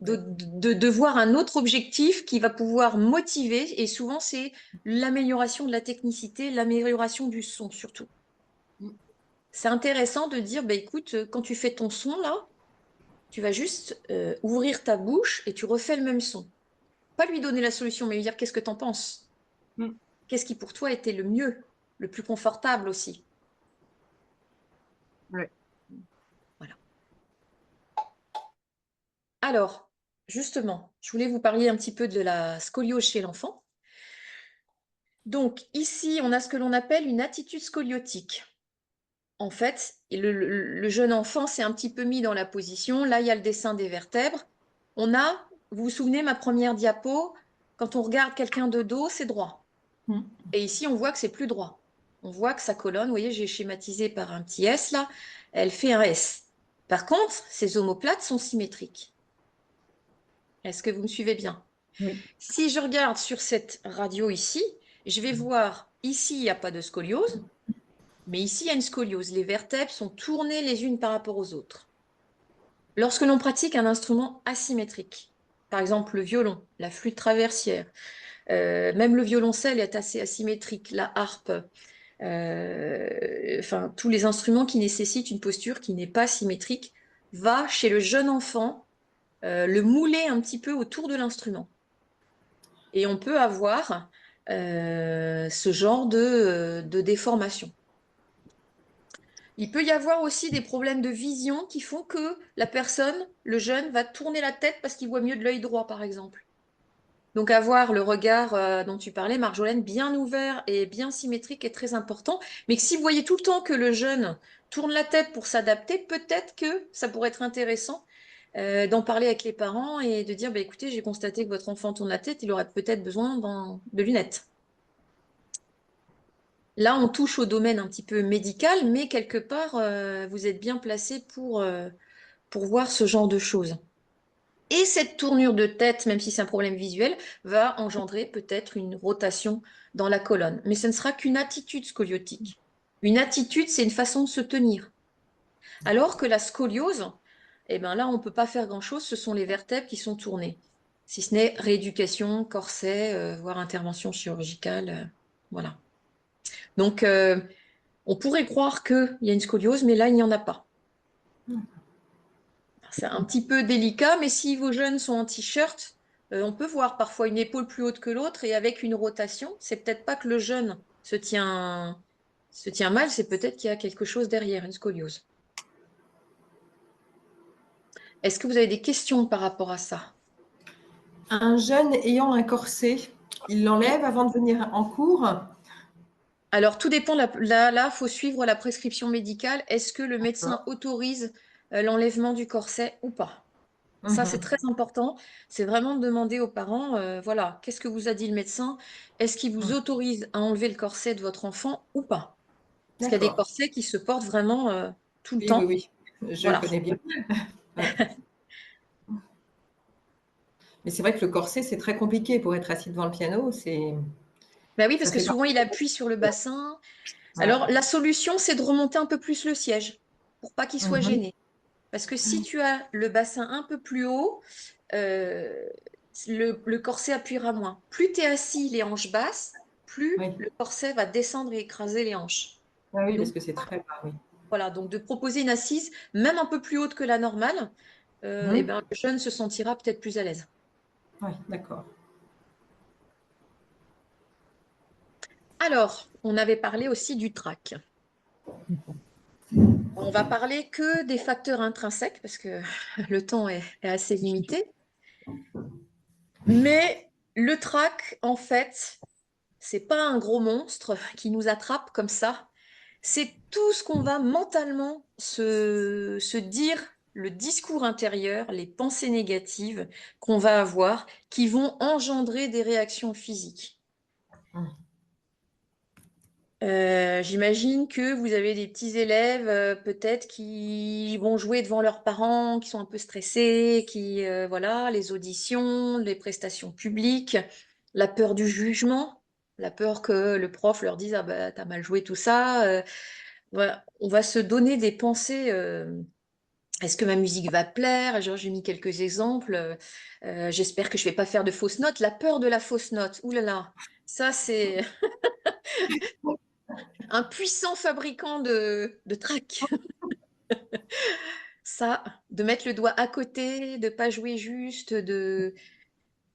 De voir un autre objectif qui va pouvoir motiver. Et souvent, c'est l'amélioration de la technicité, l'amélioration du son, surtout. C'est intéressant de dire, bah, écoute, quand tu fais ton son, là, tu vas juste ouvrir ta bouche et tu refais le même son. Pas lui donner la solution, mais lui dire qu'est-ce que tu en penses? Mm. Qu'est-ce qui pour toi était le mieux, le plus confortable aussi? Ouais. Voilà. Alors, justement, je voulais vous parler un petit peu de la scoliose chez l'enfant. Donc, ici, on a ce que l'on appelle une attitude scoliotique. En fait, le jeune enfant s'est un petit peu mis dans la position. Là, il y a le dessin des vertèbres. On a, vous vous souvenez, ma première diapo, quand on regarde quelqu'un de dos, c'est droit. Et ici, on voit que c'est plus droit. On voit que sa colonne, vous voyez, j'ai schématisé par un petit S là, elle fait un S. Par contre, ses omoplates sont symétriques. Est-ce que vous me suivez bien? Oui. Si je regarde sur cette radio ici, je vais voir, ici, il n'y a pas de scoliose, mais ici, il y a une scoliose. Les vertèbres sont tournées les unes par rapport aux autres. Lorsque l'on pratique un instrument asymétrique, par exemple le violon, la flûte traversière, même le violoncelle est assez asymétrique, la harpe, enfin tous les instruments qui nécessitent une posture qui n'est pas symétrique, va chez le jeune enfant le mouler un petit peu autour de l'instrument. Et on peut avoir ce genre de déformation. Il peut y avoir aussi des problèmes de vision qui font que la personne, le jeune, va tourner la tête parce qu'il voit mieux de l'œil droit, par exemple. Donc avoir le regard dont tu parlais, Marjolaine, bien ouvert et bien symétrique est très important. Mais que si vous voyez tout le temps que le jeune tourne la tête pour s'adapter, peut-être que ça pourrait être intéressant d'en parler avec les parents et de dire, bah, écoutez, j'ai constaté que votre enfant tourne la tête, il aurait peut-être besoin de lunettes. Là, on touche au domaine un petit peu médical, mais quelque part, vous êtes bien placé pour voir ce genre de choses. Et cette tournure de tête, même si c'est un problème visuel, va engendrer peut-être une rotation dans la colonne. Mais ce ne sera qu'une attitude scoliotique. Une attitude, c'est une façon de se tenir. Alors que la scoliose, eh ben là, on ne peut pas faire grand-chose, ce sont les vertèbres qui sont tournées. Si ce n'est rééducation, corset, voire intervention chirurgicale. Voilà. Donc, on pourrait croire qu'il y a une scoliose, mais là, il n'y en a pas. C'est un petit peu délicat, mais si vos jeunes sont en t-shirt, on peut voir parfois une épaule plus haute que l'autre et avec une rotation, c'est peut-être pas que le jeune se tient mal, c'est peut-être qu'il y a quelque chose derrière, une scoliose. Est-ce que vous avez des questions par rapport à ça? Un jeune ayant un corset, il l'enlève avant de venir en cours? Alors, tout dépend. Là, faut suivre la prescription médicale. Est-ce que le médecin autorise l'enlèvement du corset ou pas? Ça, c'est très important. C'est vraiment de demander aux parents, voilà, qu'est-ce que vous a dit le médecin? Est-ce qu'il vous autorise à enlever le corset de votre enfant ou pas? Parce qu'il y a des D'accord. corsets qui se portent vraiment tout le Oui, oui, temps. oui, je Voilà. connais bien. Ouais. Mais c'est vrai que le corset, c'est très compliqué pour être assis devant le piano. Ben oui, Ça parce que fait souvent, il partie. appuie sur le bassin. Ouais. Alors, la solution, c'est de remonter un peu plus le siège pour pas qu'il soit gêné. Parce que si tu as le bassin un peu plus haut, euh, le corset appuiera moins. Plus tu es assis les hanches basses, plus Oui. le corset va descendre et écraser les hanches. Ah oui, parce Donc, que c'est très bas, oui. Voilà, donc de proposer une assise, même un peu plus haute que la normale, Mhm. et ben, le jeune se sentira peut-être plus à l'aise. Oui, d'accord. Alors, on avait parlé aussi du trac. On va parler que des facteurs intrinsèques parce que le temps est assez limité. Mais le trac, en fait, c'est pas un gros monstre qui nous attrape comme ça. C'est tout ce qu'on va mentalement se dire, le discours intérieur, les pensées négatives qu'on va avoir qui vont engendrer des réactions physiques. J'imagine que vous avez des petits élèves peut-être qui vont jouer devant leurs parents, qui sont un peu stressés, qui voilà, les auditions, les prestations publiques, la peur du jugement, la peur que le prof leur dise ah bah t'as mal joué tout ça. Voilà. On va se donner des pensées. Est-ce que ma musique va plaire? Genre, j'ai mis quelques exemples. J'espère que je vais pas faire de fausses notes. La peur de la fausse note. Ouh là là, ça c'est un puissant fabricant de trac. Ça, de mettre le doigt à côté, de pas jouer juste, de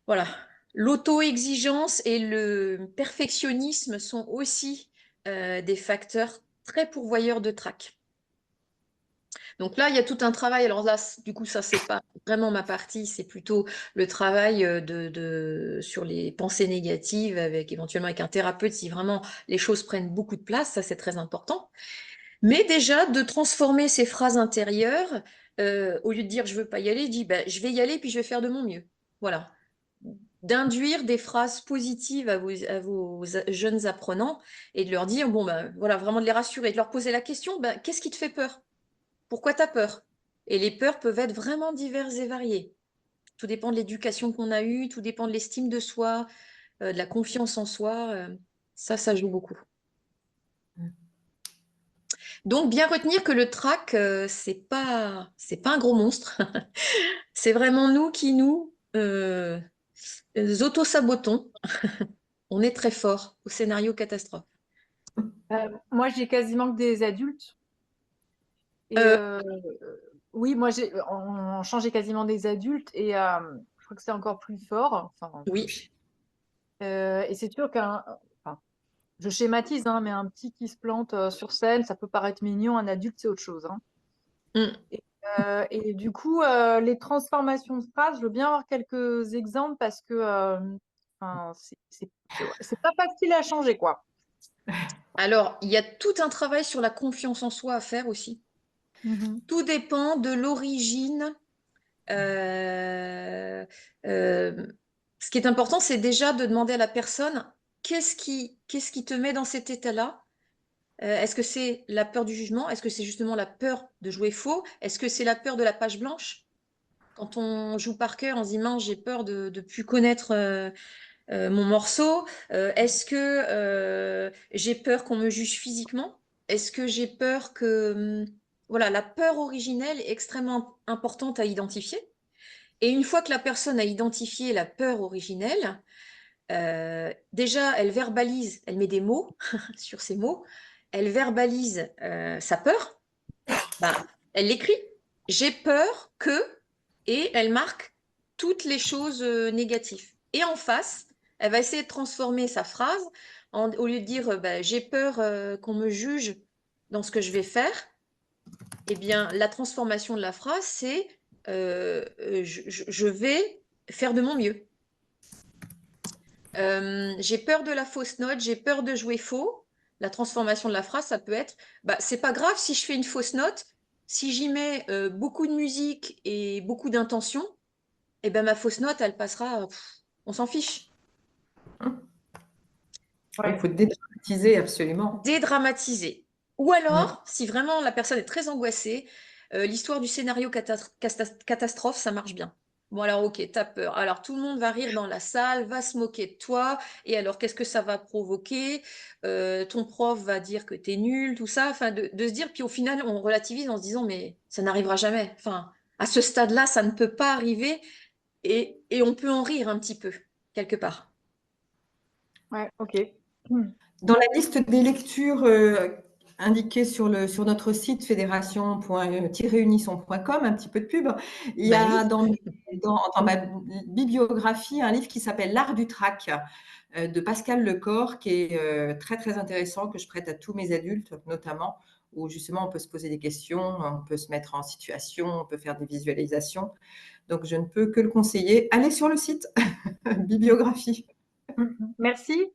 voilà. L'auto-exigence et le perfectionnisme sont aussi des facteurs très pourvoyeurs de trac. Donc là, il y a tout un travail. Alors là, du coup, ça, c'est pas vraiment ma partie, c'est plutôt le travail sur les pensées négatives, avec éventuellement avec un thérapeute, si vraiment les choses prennent beaucoup de place, ça, c'est très important. Mais déjà, de transformer ces phrases intérieures, au lieu de dire je veux pas y aller, dis ben, je vais y aller puis je vais faire de mon mieux. Voilà. D'induire des phrases positives à vos jeunes apprenants et de leur dire, bon, ben, voilà, vraiment de les rassurer, de leur poser la question, ben, qu'est-ce qui te fait peur? Pourquoi tu as peur? Et les peurs peuvent être vraiment diverses et variées. Tout dépend de l'éducation qu'on a eue, tout dépend de l'estime de soi, de la confiance en soi. Ça joue beaucoup. Donc, bien retenir que le trac, c'est pas un gros monstre. C'est vraiment nous qui nous auto-sabotons. On est très fort au scénario catastrophe. Moi, j'ai quasiment que des adultes. Et Euh, oui, moi, on changeait quasiment des adultes et je crois que c'est encore plus fort. Enfin, oui. et c'est sûr enfin, je schématise, hein, mais un petit qui se plante sur scène, ça peut paraître mignon. Un adulte, c'est autre chose, hein. Mm. Et du coup, les transformations de phrases, je veux bien avoir quelques exemples parce que enfin, c'est pas facile à changer, quoi. Alors, il y a tout un travail sur la confiance en soi à faire aussi. Mhm. Tout dépend de l'origine. Euh, euh, Ce qui est important, c'est déjà de demander à la personne qu'est-ce qui te met dans cet état-là? Est-ce que c'est la peur du jugement? Est-ce que c'est justement la peur de jouer faux? Est-ce que c'est la peur de la page blanche? Quand on joue par cœur, on se dit, mince, j'ai peur de ne plus connaître mon morceau. Est-ce que j'ai peur qu'on me juge physiquement? Est-ce que j'ai peur que... Voilà, la peur originelle est extrêmement importante à identifier. Et une fois que la personne a identifié la peur originelle, déjà, elle verbalise, elle met des mots sur ces mots, elle verbalise sa peur, ben, elle l'écrit. J'ai peur que, et elle marque toutes les choses négatives. Et en face, elle va essayer de transformer sa phrase au lieu de dire ben, j'ai peur qu'on me juge dans ce que je vais faire. Eh bien, la transformation de la phrase, c'est je vais faire de mon mieux. J'ai peur de la fausse note, j'ai peur de jouer faux. La transformation de la phrase, ça peut être, bah, c'est pas grave si je fais une fausse note, si j'y mets beaucoup de musique et beaucoup d'intention, eh ben ma fausse note, elle passera, on s'en fiche. Il faut dédramatiser absolument. Dédramatiser. Ou alors, si vraiment la personne est très angoissée, l'histoire du scénario catastrophe, ça marche bien. Bon, alors, ok, t'as peur. Alors, tout le monde va rire dans la salle, va se moquer de toi. Et alors, qu'est-ce que ça va provoquer? Ton prof va dire que t'es nul, tout ça. Enfin, de se dire, puis au final, on relativise en se disant, mais ça n'arrivera jamais. Enfin, à ce stade-là, ça ne peut pas arriver. Et on peut en rire un petit peu, quelque part. Ouais, ok. Hmm. Dans la liste des lectures indiqué sur notre site fédération.unisson.com, un petit peu de pub. Il y a dans ma bibliographie un livre qui s'appelle L'art du trac de Pascal Lecor, qui est très, très intéressant, que je prête à tous mes adultes, notamment, où justement on peut se poser des questions, on peut se mettre en situation, on peut faire des visualisations. Donc, je ne peux que le conseiller. Allez sur le site, bibliographie. Merci.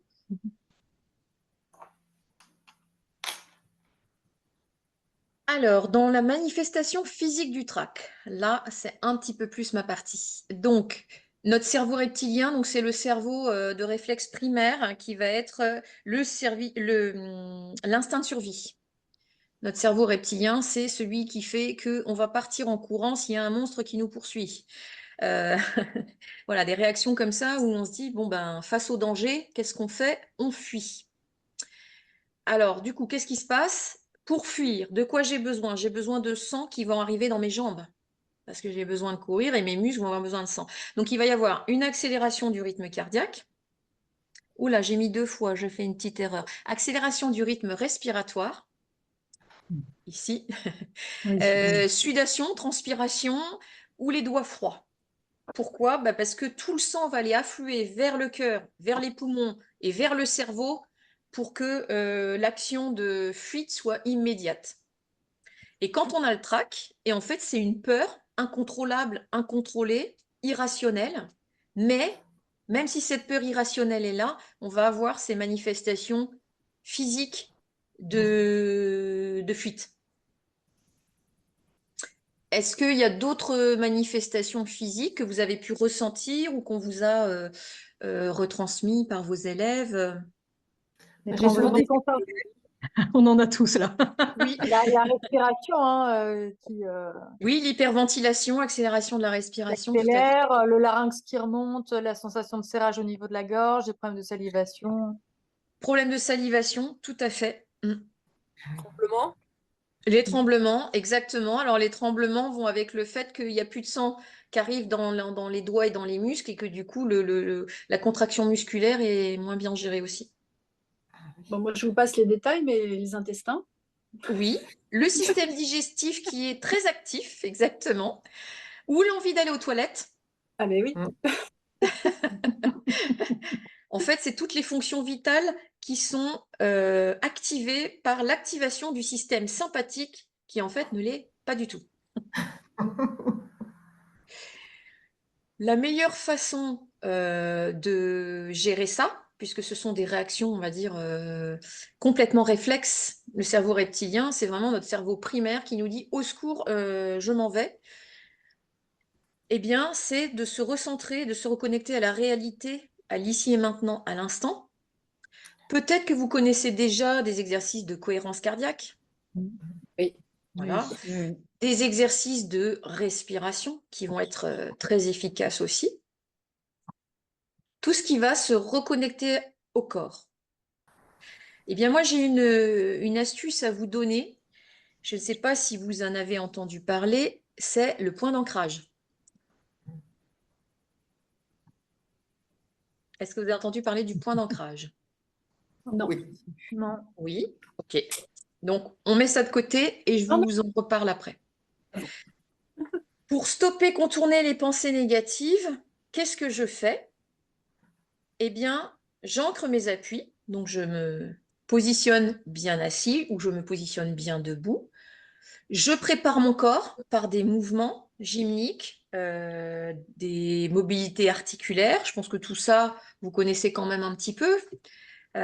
Alors, dans la manifestation physique du trac, là, c'est un petit peu plus ma partie. Donc, notre cerveau reptilien, donc c'est le cerveau de réflexe primaire hein, qui va être l'instinct de survie. Notre cerveau reptilien, c'est celui qui fait qu'on va partir en courant s'il y a un monstre qui nous poursuit. Voilà, des réactions comme ça où on se dit, bon ben, face au danger, qu'est-ce qu'on fait? On fuit. Alors, du coup, qu'est-ce qui se passe? Pour fuir, de quoi j'ai besoin? J'ai besoin de sang qui va arriver dans mes jambes parce que j'ai besoin de courir et mes muscles vont avoir besoin de sang. Donc, il va y avoir une accélération du rythme cardiaque. Oula, j'ai mis 2 fois, je fais une petite erreur. Accélération du rythme respiratoire, ici. Oui, Sudation, transpiration ou les doigts froids. Pourquoi? Parce que tout le sang va aller affluer vers le cœur, vers les poumons et vers le cerveau pour que l'action de fuite soit immédiate. Et quand on a le trac, et en fait c'est une peur incontrôlable, incontrôlée, irrationnelle, mais même si cette peur irrationnelle est là, on va avoir ces manifestations physiques de fuite. Est-ce qu'il y a d'autres manifestations physiques que vous avez pu ressentir ou qu'on vous a retransmis par vos élèves? Les J'ai souvent tremblements de terre. on en a tous là. Oui, La respiration hein, qui oui, l'hyperventilation, accélération de la respiration, tout à fait. accélère, le larynx qui remonte, la sensation de serrage au niveau de la gorge, des problèmes de salivation. Problème de salivation, tout à fait. Tremblement. Les tremblements, exactement. Alors, les tremblements vont avec le fait qu'il n'y a plus de sang qui arrive dans les doigts et dans les muscles et que du coup, la contraction musculaire est moins bien gérée aussi. Bon, moi, je vous passe les détails, mais les intestins. Oui, le système digestif qui est très actif, exactement. Ou l'envie d'aller aux toilettes. Ah, mais oui. En fait, c'est toutes les fonctions vitales qui sont activées par l'activation du système sympathique qui, en fait, ne l'est pas du tout. La meilleure façon de gérer ça, puisque ce sont des réactions, on va dire, complètement réflexes, le cerveau reptilien, c'est vraiment notre cerveau primaire qui nous dit « au secours, je m'en vais ». Eh bien, c'est de se recentrer, de se reconnecter à la réalité, à l'ici et maintenant, à l'instant. Peut-être que vous connaissez déjà des exercices de cohérence cardiaque. Oui. Voilà. Oui. Des exercices de respiration qui vont être très efficaces aussi. Tout ce qui va se reconnecter au corps. Eh bien, moi, j'ai une astuce à vous donner. Je ne sais pas si vous en avez entendu parler. C'est le point d'ancrage. Est-ce que vous avez entendu parler du point d'ancrage? Non. Oui. Non. Oui, ok. Donc, on met ça de côté et je vous en reparle après. Pour stopper, contourner les pensées négatives, qu'est-ce que je fais? Eh bien, j'ancre mes appuis. Donc, je me positionne bien assis ou je me positionne bien debout. Je prépare mon corps par des mouvements gymniques, des mobilités articulaires. Je pense que tout ça, vous connaissez quand même un petit peu.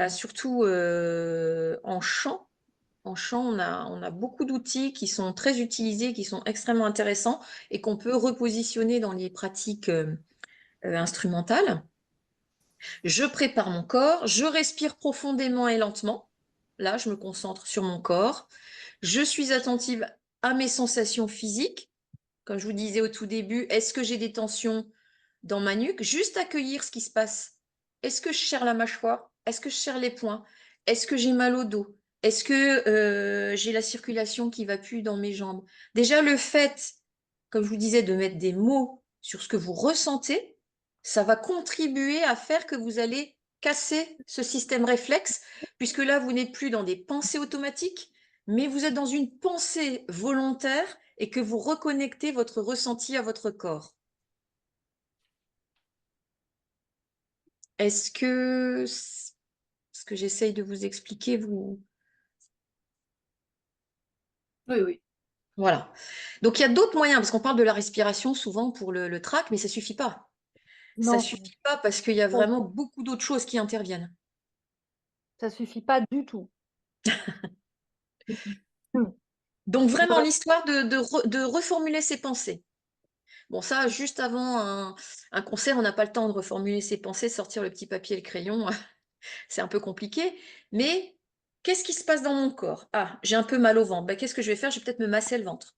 Surtout en chant. En chant, on a beaucoup d'outils qui sont très utilisés, qui sont extrêmement intéressants et qu'on peut repositionner dans les pratiques instrumentales. Je prépare mon corps, je respire profondément et lentement. Là, je me concentre sur mon corps. Je suis attentive à mes sensations physiques. Comme je vous disais au tout début, est-ce que j'ai des tensions dans ma nuque? Juste accueillir ce qui se passe. Est-ce que je serre la mâchoire? Est-ce que je serre les poings? Est-ce que j'ai mal au dos? Est-ce que j'ai la circulation qui va plus dans mes jambes? Déjà, le fait, comme je vous disais, de mettre des mots sur ce que vous ressentez, ça va contribuer à faire que vous allez casser ce système réflexe, puisque là, vous n'êtes plus dans des pensées automatiques, mais vous êtes dans une pensée volontaire et que vous reconnectez votre ressenti à votre corps. Est-ce que ce que j'essaye de vous expliquer, vous... Oui, oui. Voilà. Donc, il y a d'autres moyens, parce qu'on parle de la respiration souvent pour le trac, mais ça ne suffit pas. Ça Non, suffit pas parce qu'il y a vraiment beaucoup d'autres choses qui interviennent. ça suffit pas du tout. Donc, vraiment, Voilà. l'histoire de reformuler ses pensées. Bon, ça, juste avant un concert, on n'a pas le temps de reformuler ses pensées, sortir le petit papier et le crayon. C'est un peu compliqué. Mais qu'est-ce qui se passe dans mon corps? Ah, j'ai un peu mal au ventre. Ben, qu'est-ce que je vais faire? Je vais peut-être me masser le ventre.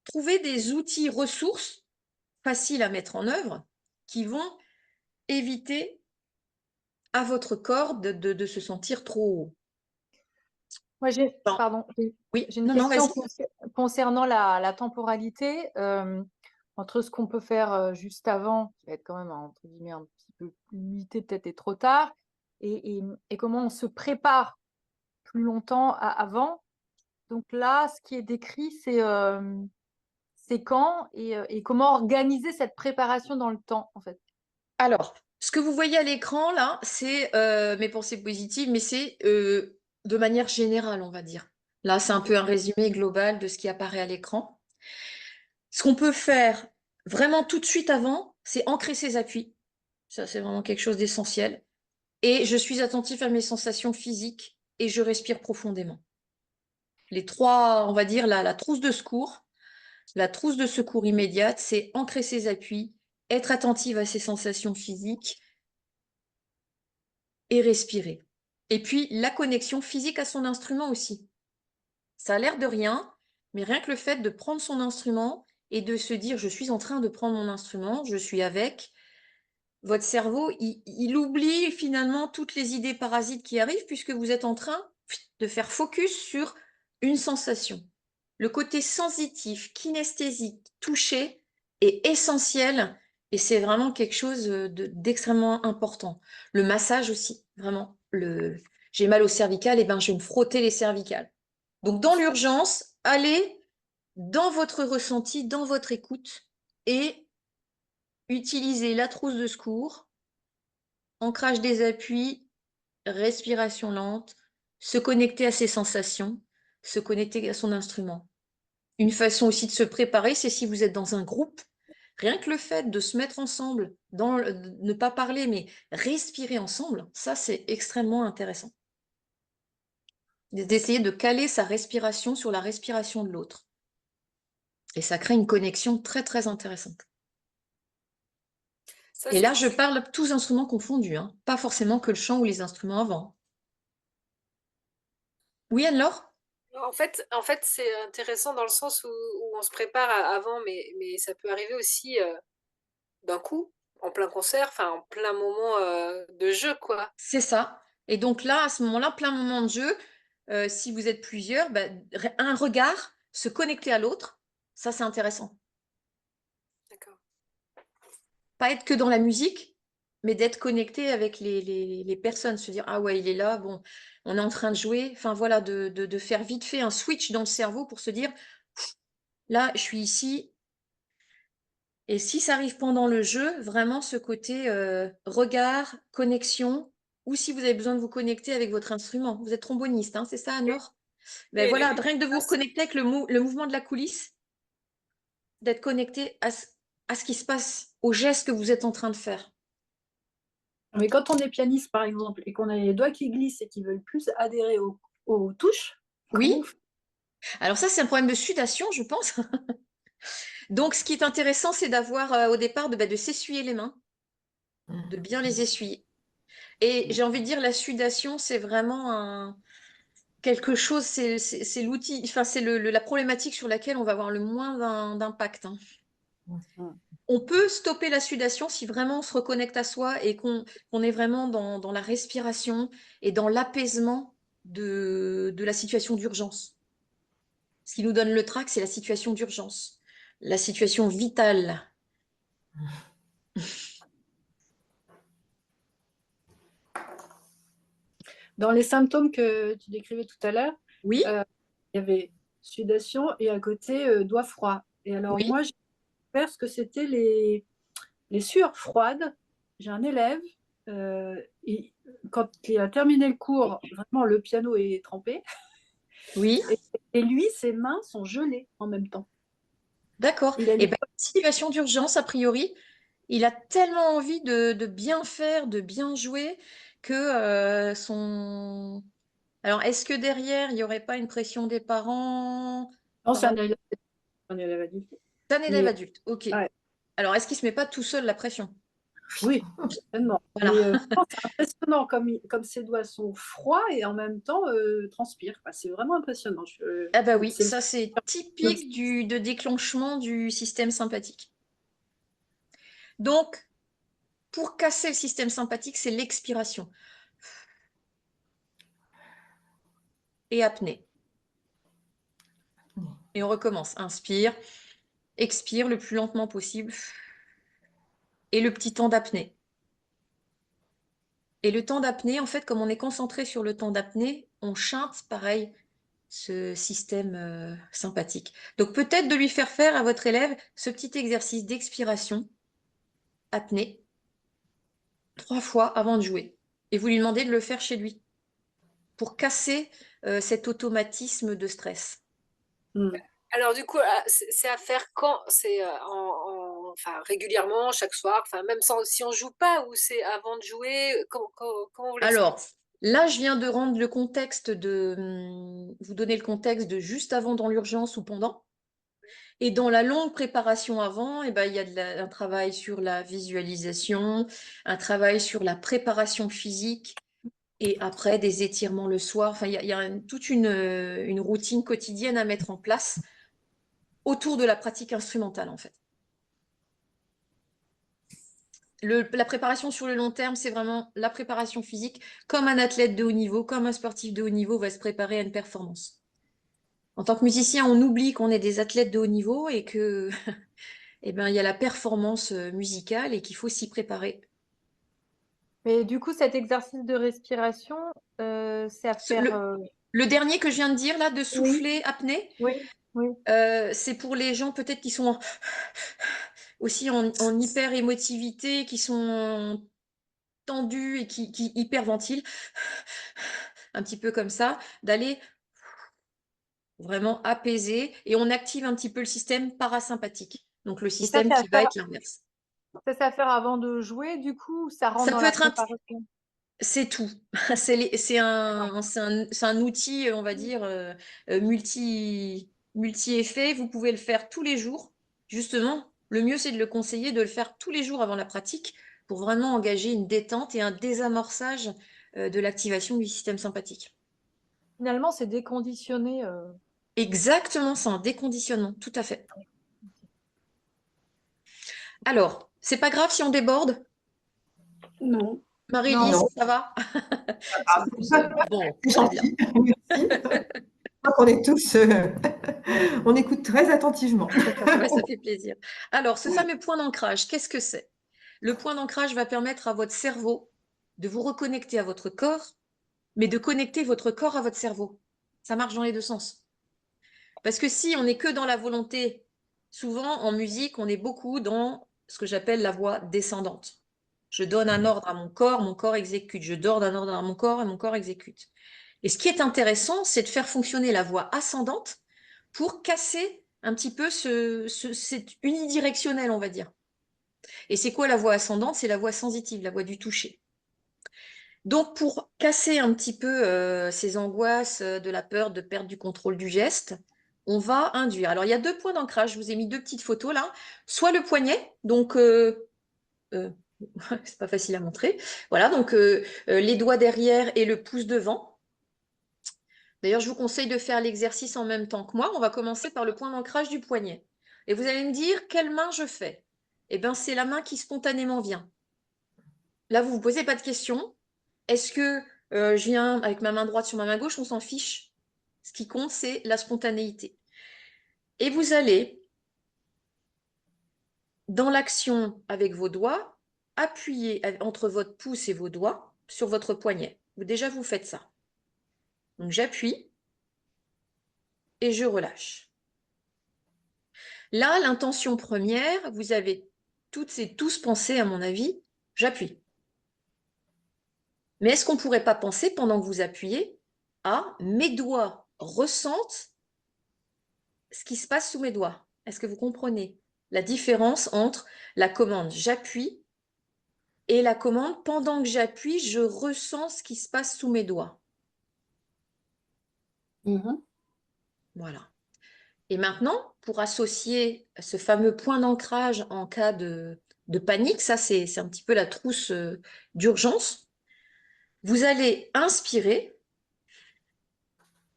Trouver des outils ressources faciles à mettre en œuvre qui vont éviter à votre corps de se sentir trop haut. Moi, Bon, pardon, oui, j'ai une non, question vas-y. concernant la temporalité. Entre ce qu'on peut faire juste avant, qui va être quand même entre guillemets un petit peu plus limité, peut-être et trop tard, et comment on se prépare plus longtemps avant. Donc là, ce qui est décrit, c'est quand et comment organiser cette préparation dans le temps, en fait. Alors, ce que vous voyez à l'écran, là, c'est mes pensées positives, mais c'est de manière générale, on va dire. Là, c'est un Ok. peu un résumé global de ce qui apparaît à l'écran. Ce qu'on peut faire vraiment tout de suite avant, c'est ancrer ses appuis. Ça, c'est vraiment quelque chose d'essentiel. Et je suis attentif à mes sensations physiques et je respire profondément. Les trois, on va dire, la trousse de secours. La trousse de secours immédiate, c'est ancrer ses appuis, être attentive à ses sensations physiques et respirer. Et puis, la connexion physique à son instrument aussi. Ça a l'air de rien, mais rien que le fait de prendre son instrument et de se dire, je suis en train de prendre mon instrument, je suis avec, votre cerveau, il oublie finalement toutes les idées parasites qui arrivent puisque vous êtes en train de faire focus sur une sensation. Le côté sensitif, kinesthésique, touché est essentiel et c'est vraiment quelque chose d'extrêmement important. Le massage aussi, vraiment. J'ai mal au cervical, et ben je vais me frotter les cervicales. Donc dans l'urgence, allez dans votre ressenti, dans votre écoute et utilisez la trousse de secours, ancrage des appuis, respiration lente, se connecter à ses sensations, se connecter à son instrument. Une façon aussi de se préparer, c'est si vous êtes dans un groupe, rien que le fait de se mettre ensemble, ne pas parler, mais respirer ensemble, ça c'est extrêmement intéressant. D'essayer de caler sa respiration sur la respiration de l'autre. Et ça crée une connexion très très intéressante. Ça, Et là, je parle tous instruments confondus, hein, pas forcément que le chant ou les instruments avant. Oui, Anne-Laure? en fait, c'est intéressant dans le sens où on se prépare avant, mais ça peut arriver aussi d'un coup, en plein concert, enfin en plein moment de jeu, quoi. C'est ça. Et donc là, à ce moment-là, plein moment de jeu, si vous êtes plusieurs, un regard, se connecter à l'autre, ça c'est intéressant. D'accord. Pas être que dans la musique, mais d'être connecté avec les personnes, se dire, ah ouais, il est là, bon, on est en train de jouer. Enfin voilà, de faire vite fait un switch dans le cerveau pour se dire, là, je suis ici. Et si ça arrive pendant le jeu, vraiment ce côté regard, connexion, ou si vous avez besoin de vous connecter avec votre instrument. Vous êtes tromboniste, hein, c'est ça, Oui, Anne-Laure? Ben oui, voilà, rien que de vous c'est- reconnecter avec le mouvement de la coulisse, d'être connecté à ce qui se passe, aux gestes que vous êtes en train de faire. Mais quand on est pianiste, par exemple, et qu'on a les doigts qui glissent et qui veulent plus adhérer aux touches, comment on Oui, fait? alors ça, c'est un problème de sudation, je pense. Donc, ce qui est intéressant, c'est d'avoir au départ de s'essuyer les mains, de bien les essuyer. Et j'ai envie de dire, la sudation, c'est vraiment quelque chose, c'est l'outil, enfin, c'est la problématique sur laquelle on va avoir le moins d'impact, hein. On peut stopper la sudation si vraiment on se reconnecte à soi et qu'on est vraiment dans la respiration et dans l'apaisement de la situation d'urgence. Ce qui nous donne le trac, c'est la situation d'urgence, la situation vitale. Dans les symptômes que tu décrivais tout à l'heure, Oui, Il y avait sudation et à côté doigt froid. Et alors oui, moi, j'ai découvert ce que c'était les sueurs froides. J'ai un élève, et quand il a terminé le cours, vraiment le piano est trempé. oui. Et lui, ses mains sont gelées en même temps. D'accord. Il a Et les bien, situation d'urgence, a priori, il a tellement envie de bien faire, de bien jouer, que son... Alors, est-ce que derrière, il n'y aurait pas une pression des parents Non, par c'est rapport un élève adulte. à un élève Mais adulte? Ok. ouais, Alors, est-ce qu'il ne se met pas tout seul la pression? oui, certainement. Voilà. Mais non, c'est impressionnant comme ses doigts sont froids et en même temps transpirent. Enfin, c'est vraiment impressionnant. Ah bah oui, C'est ça c'est typique de déclenchement du système sympathique. Donc, pour casser le système sympathique, c'est l'expiration. Et apnée. Et on recommence. Inspire, expire le plus lentement possible. Et le petit temps d'apnée. Et le temps d'apnée, en fait, comme on est concentré sur le temps d'apnée, on chante pareil ce système sympathique. Donc peut-être de lui faire à votre élève ce petit exercice d'expiration, apnée, 3 fois avant de jouer. Et vous lui demandez de le faire chez lui pour casser cet automatisme de stress. Alors du coup, c'est à faire quand? C'est enfin, régulièrement, chaque soir, enfin, même si on joue pas, ou c'est avant de jouer? Comment vous Alors, l'expliquez? là, je viens de rendre le contexte vous donner le contexte de juste avant dans l'urgence ou pendant. Et dans la longue préparation avant, eh ben, il y a un travail sur la visualisation, un travail sur la préparation physique, et après des étirements le soir. Enfin, il y a toute une routine quotidienne à mettre en place autour de la pratique instrumentale, en fait. La préparation sur le long terme, c'est vraiment la préparation physique, comme un athlète de haut niveau, comme un sportif de haut niveau va se préparer à une performance. En tant que musicien, on oublie qu'on est des athlètes de haut niveau et que, eh ben, il y a la performance musicale et qu'il faut s'y préparer. Mais du coup, cet exercice de respiration, c'est à Ce- faire. le dernier que je viens de dire, là, de Oui, souffler, apnée, oui, oui. c'est pour les gens peut-être qui sont aussi en hyper émotivité, qui sont tendus et qui hyperventilent, un petit peu comme ça, d'aller vraiment apaiser et on active un petit peu le système parasympathique. Donc le Et ça, système qui va être l'inverse. c'est à faire avant de jouer, du coup, ou ça rentre Ça dans peut la être préparation. c'est tout. C'est un outil, on va dire, multi-effet. Vous pouvez le faire tous les jours. Justement, le mieux, c'est de le conseiller de le faire tous les jours avant la pratique pour vraiment engager une détente et un désamorçage de l'activation du système sympathique. Finalement, c'est déconditionné. Exactement, c'est un déconditionnement, tout à fait. Alors, c'est pas grave si on déborde? Non. Marie-Lise, Non, ça va? ah, Bon, c'est très bien. gentil. Merci. Je crois qu'on est tous, on écoute très attentivement. Ouais, ça fait plaisir. Alors, ce fameux point d'ancrage, qu'est-ce que c'est? Le point d'ancrage va permettre à votre cerveau de vous reconnecter à votre corps, mais de connecter votre corps à votre cerveau. Ça marche dans les deux sens. Parce que si on n'est que dans la volonté, souvent en musique, on est beaucoup dans ce que j'appelle la voix descendante. Je donne un ordre à mon corps exécute. Je donne un ordre à mon corps et mon corps exécute. Et ce qui est intéressant, c'est de faire fonctionner la voix ascendante pour casser un petit peu c'est unidirectionnel, on va dire. Et c'est quoi la voix ascendante? C'est la voix sensitive, la voix du toucher. Donc, pour casser un petit peu ces angoisses de la peur de perdre du contrôle du geste, on va induire. Alors, il y a 2 points d'ancrage. Je vous ai mis 2 petites photos là. Soit le poignet, donc c'est pas facile à montrer. Voilà, donc les doigts derrière et le pouce devant. D'ailleurs, je vous conseille de faire l'exercice en même temps que moi. On va commencer par le point d'ancrage du poignet. Et vous allez me dire quelle main je fais. Eh bien, c'est la main qui spontanément vient. Là, vous ne vous posez pas de questions. Est-ce que je viens avec ma main droite sur ma main gauche? On s'en fiche. Ce qui compte, c'est la spontanéité. Et vous allez, dans l'action avec vos doigts, appuyer entre votre pouce et vos doigts sur votre poignet. Déjà, vous faites ça. Donc, j'appuie. et je relâche. Là, l'intention première, vous avez toutes et tous pensé, à mon avis, j'appuie. Mais est-ce qu'on ne pourrait pas penser, pendant que vous appuyez, à mes doigts ressentent ce qui se passe sous mes doigts? Est-ce que vous comprenez la différence entre la commande j'appuie et la commande pendant que j'appuie, je ressens ce qui se passe sous mes doigts? Voilà. Et maintenant, pour associer ce fameux point d'ancrage en cas de panique, ça c'est un petit peu la trousse d'urgence, vous allez inspirer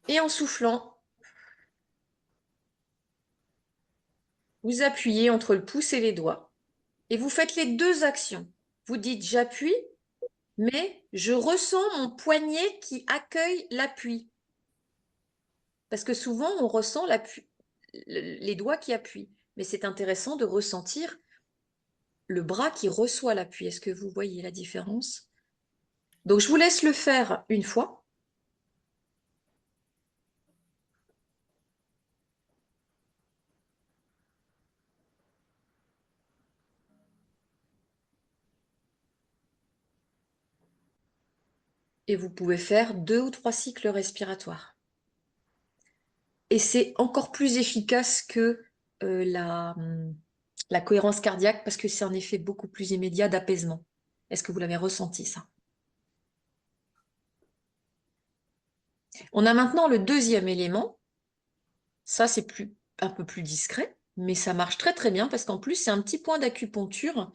et en soufflant, vous appuyez entre le pouce et les doigts. Et vous faites les deux actions. Vous dites j'appuie, mais je ressens mon poignet qui accueille l'appui. Parce que souvent, on ressent les doigts qui appuient. Mais c'est intéressant de ressentir le bras qui reçoit l'appui. Est-ce que vous voyez la différence? Donc, je vous laisse le faire une fois. Et vous pouvez faire 2 ou 3 cycles respiratoires. Et c'est encore plus efficace que la cohérence cardiaque parce que c'est un effet beaucoup plus immédiat d'apaisement. Est-ce que vous l'avez ressenti, ça? On a maintenant le deuxième élément. Ça, c'est un peu plus discret, mais ça marche très très bien parce qu'en plus, c'est un petit point d'acupuncture,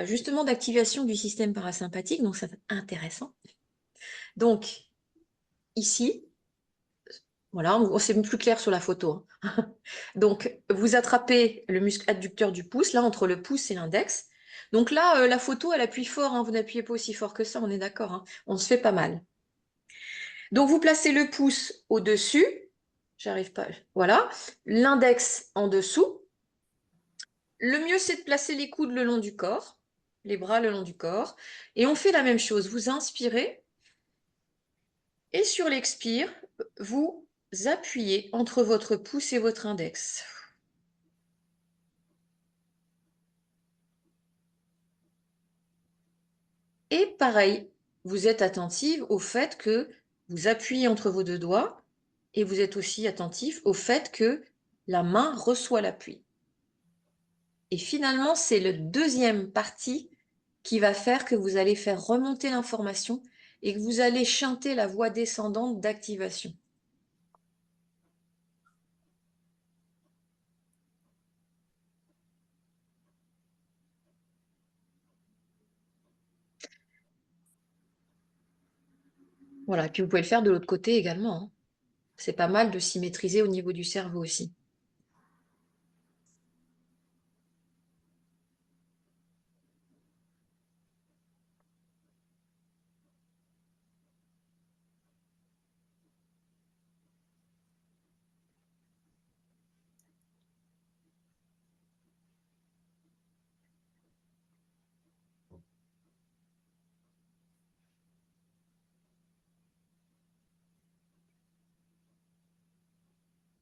justement d'activation du système parasympathique, donc c'est intéressant. Donc, ici, voilà, c'est plus clair sur la photo. Donc, vous attrapez le muscle adducteur du pouce, là, entre le pouce et l'index. Donc là, la photo, elle appuie fort, hein, vous n'appuyez pas aussi fort que ça, on est d'accord, hein, on se fait pas mal. Donc, vous placez le pouce au-dessus, j'arrive pas, voilà, l'index en dessous. Le mieux, c'est de placer les coudes le long du corps, les bras le long du corps, et on fait la même chose. Vous inspirez, et sur l'expire, vous appuyez entre votre pouce et votre index. Et pareil, vous êtes attentive au fait que vous appuyez entre vos deux doigts et vous êtes aussi attentif au fait que la main reçoit l'appui. Et finalement, c'est le deuxième partie qui va faire que vous allez faire remonter l'information et que vous allez chanter la voix descendante d'activation. Voilà, et puis vous pouvez le faire de l'autre côté également, hein. C'est pas mal de s'y maîtriser au niveau du cerveau aussi.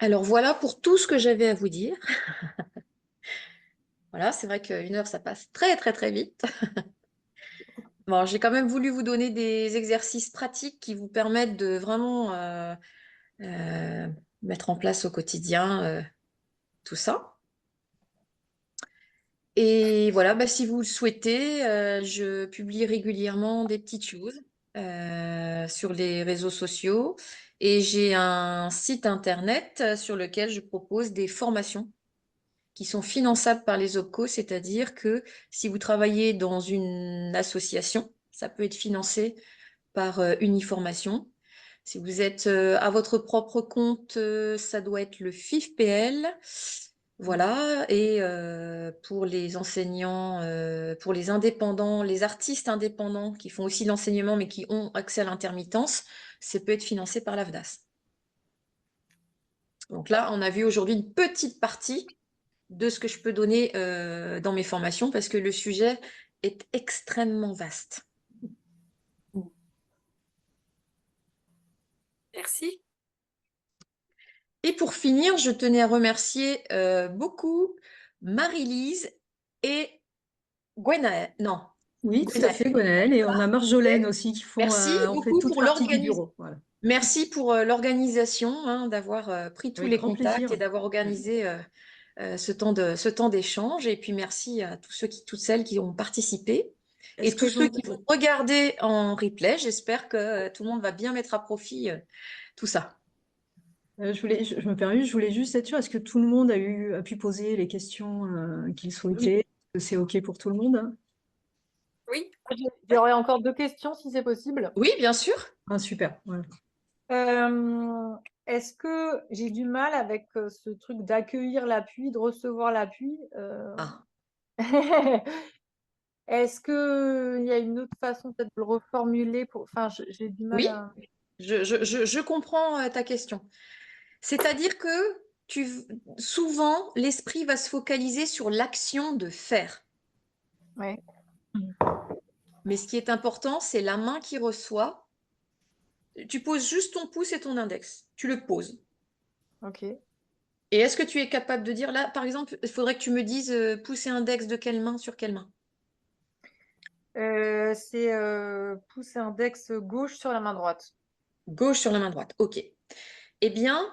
Alors voilà pour tout ce que j'avais à vous dire. Voilà, c'est vrai qu'une heure, ça passe très très très vite. Bon, j'ai quand même voulu vous donner des exercices pratiques qui vous permettent de vraiment euh, mettre en place au quotidien tout ça. Et voilà, bah, si vous le souhaitez, je publie régulièrement des petites choses sur les réseaux sociaux et j'ai un site internet sur lequel je propose des formations qui sont finançables par les OPCO, c'est-à-dire que si vous travaillez dans une association, ça peut être financé par Uniformation. Si vous êtes à votre propre compte, ça doit être le FIFPL. Voilà, et pour les enseignants, pour les indépendants, les artistes indépendants qui font aussi de l'enseignement mais qui ont accès à l'intermittence, ça peut être financé par l'AFDAS. Donc là, on a vu aujourd'hui une petite partie de ce que je peux donner dans mes formations parce que le sujet est extrêmement vaste. Merci. Et pour finir, je tenais à remercier beaucoup Marie-Lise et Gwenaëlle. Non, Oui, tout à Gwenaëlle. fait, Gwenaëlle. Et on a Marjolaine aussi qui font, Merci on fait beaucoup toute pour partie du bureau. Voilà. Merci pour l'organisation, hein, d'avoir pris tous Avec les grand contacts plaisir. et d'avoir organisé ce temps d'échange. Et puis merci à tous ceux toutes celles qui ont participé. Et Est-ce tous que ceux vous... qui vont regarder en replay, j'espère que tout le monde va bien mettre à profit tout ça. je me permets, je voulais juste être sûre, est-ce que tout le monde a pu poser les questions qu'il souhaitait? Est-ce que c'est OK pour tout le monde? Hein? Oui. J'aurais encore 2 questions si c'est possible. Oui, bien sûr. Ah, super. Ouais. Est-ce que j'ai du mal avec ce truc d'accueillir l'appui, de recevoir l'appui Ah. Est-ce qu'il y a une autre façon peut-être de le reformuler pour... Enfin, j'ai du mal Oui, à... je comprends ta question. C'est-à-dire que souvent, l'esprit va se focaliser sur l'action de faire. Ouais. Mais ce qui est important, c'est la main qui reçoit. Tu poses juste ton pouce et ton index. Tu le poses. Ok. Et est-ce que tu es capable de dire là, par exemple, il faudrait que tu me dises pouce et index de quelle main sur quelle main? C'est pouce et index gauche sur la main droite. Gauche sur la main droite. OK. Eh bien,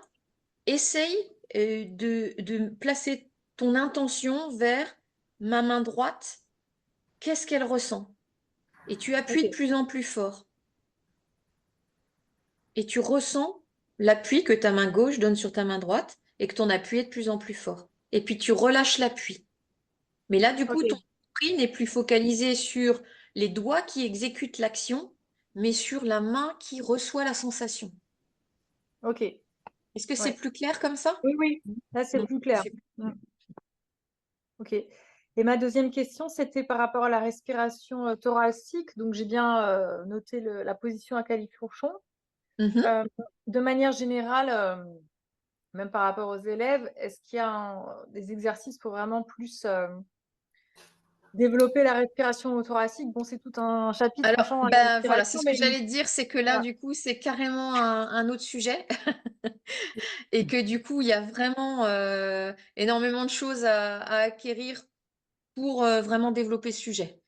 essaye de placer ton intention vers ma main droite. Qu'est-ce qu'elle ressent? Et tu appuies de Ok. plus en plus fort. Et tu ressens l'appui que ta main gauche donne sur ta main droite et que ton appui est de plus en plus fort. Et puis tu relâches l'appui. Mais là, du coup, ton Ok. esprit n'est plus focalisé sur les doigts qui exécutent l'action, mais sur la main qui reçoit la sensation. Ok. Est-ce que c'est Ouais. plus clair comme ça? Oui, oui. Là, c'est plus clair. Ok. Et ma deuxième question, c'était par rapport à la respiration thoracique. Donc, j'ai bien noté la position à califourchon. Mhm. De manière générale, même par rapport aux élèves, est-ce qu'il y a des exercices pour vraiment plus développer la respiration thoracique? Bon, c'est tout un chapitre, Alors, franchement, la ben voilà, c'est respiration, ce que mais j'allais dire, c'est que là, voilà. du coup, c'est carrément un autre sujet. Et que du coup, il y a vraiment énormément de choses à acquérir pour vraiment développer ce sujet.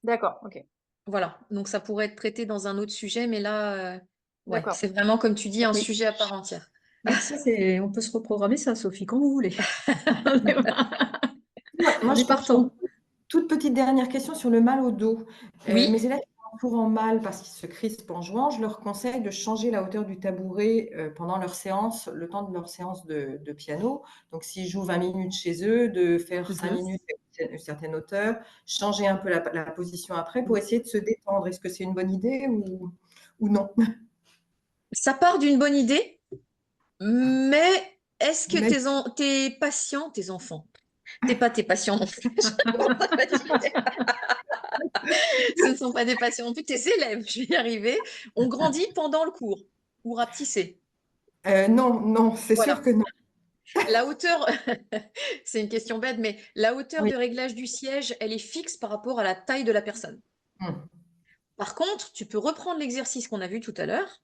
D'accord, ok. Voilà, donc ça pourrait être traité dans un autre sujet, mais là, ouais, D'accord. c'est vraiment, comme tu dis, un Oui. sujet à part entière. Mais ça, on peut se reprogrammer ça, Sophie, quand vous voulez. Moi, On je est partant. toute petite dernière question sur le mal au dos. Oui. Mes élèves qui ont souvent mal parce qu'ils se crispent en jouant, je leur conseille de changer la hauteur du tabouret pendant leur séance, le temps de leur séance de piano. Donc, s'ils jouent 20 minutes chez eux, de faire 5 minutes à une certaine hauteur, changer un peu la position après pour essayer de se détendre. Est-ce que c'est une bonne idée ou non? Ça part d'une bonne idée, mais est-ce que Mais tes patients, tes enfants, pas tes patients non plus, ce ne sont pas des patients non plus, tes élèves, je vais y arriver, ont grandi pendant le cours ou rapetissé? non, non, c'est Voilà. sûr que non. La hauteur, c'est une question bête, mais la hauteur Oui. de réglage du siège, elle est fixe par rapport à la taille de la personne. Par contre, tu peux reprendre l'exercice qu'on a vu tout à l'heure,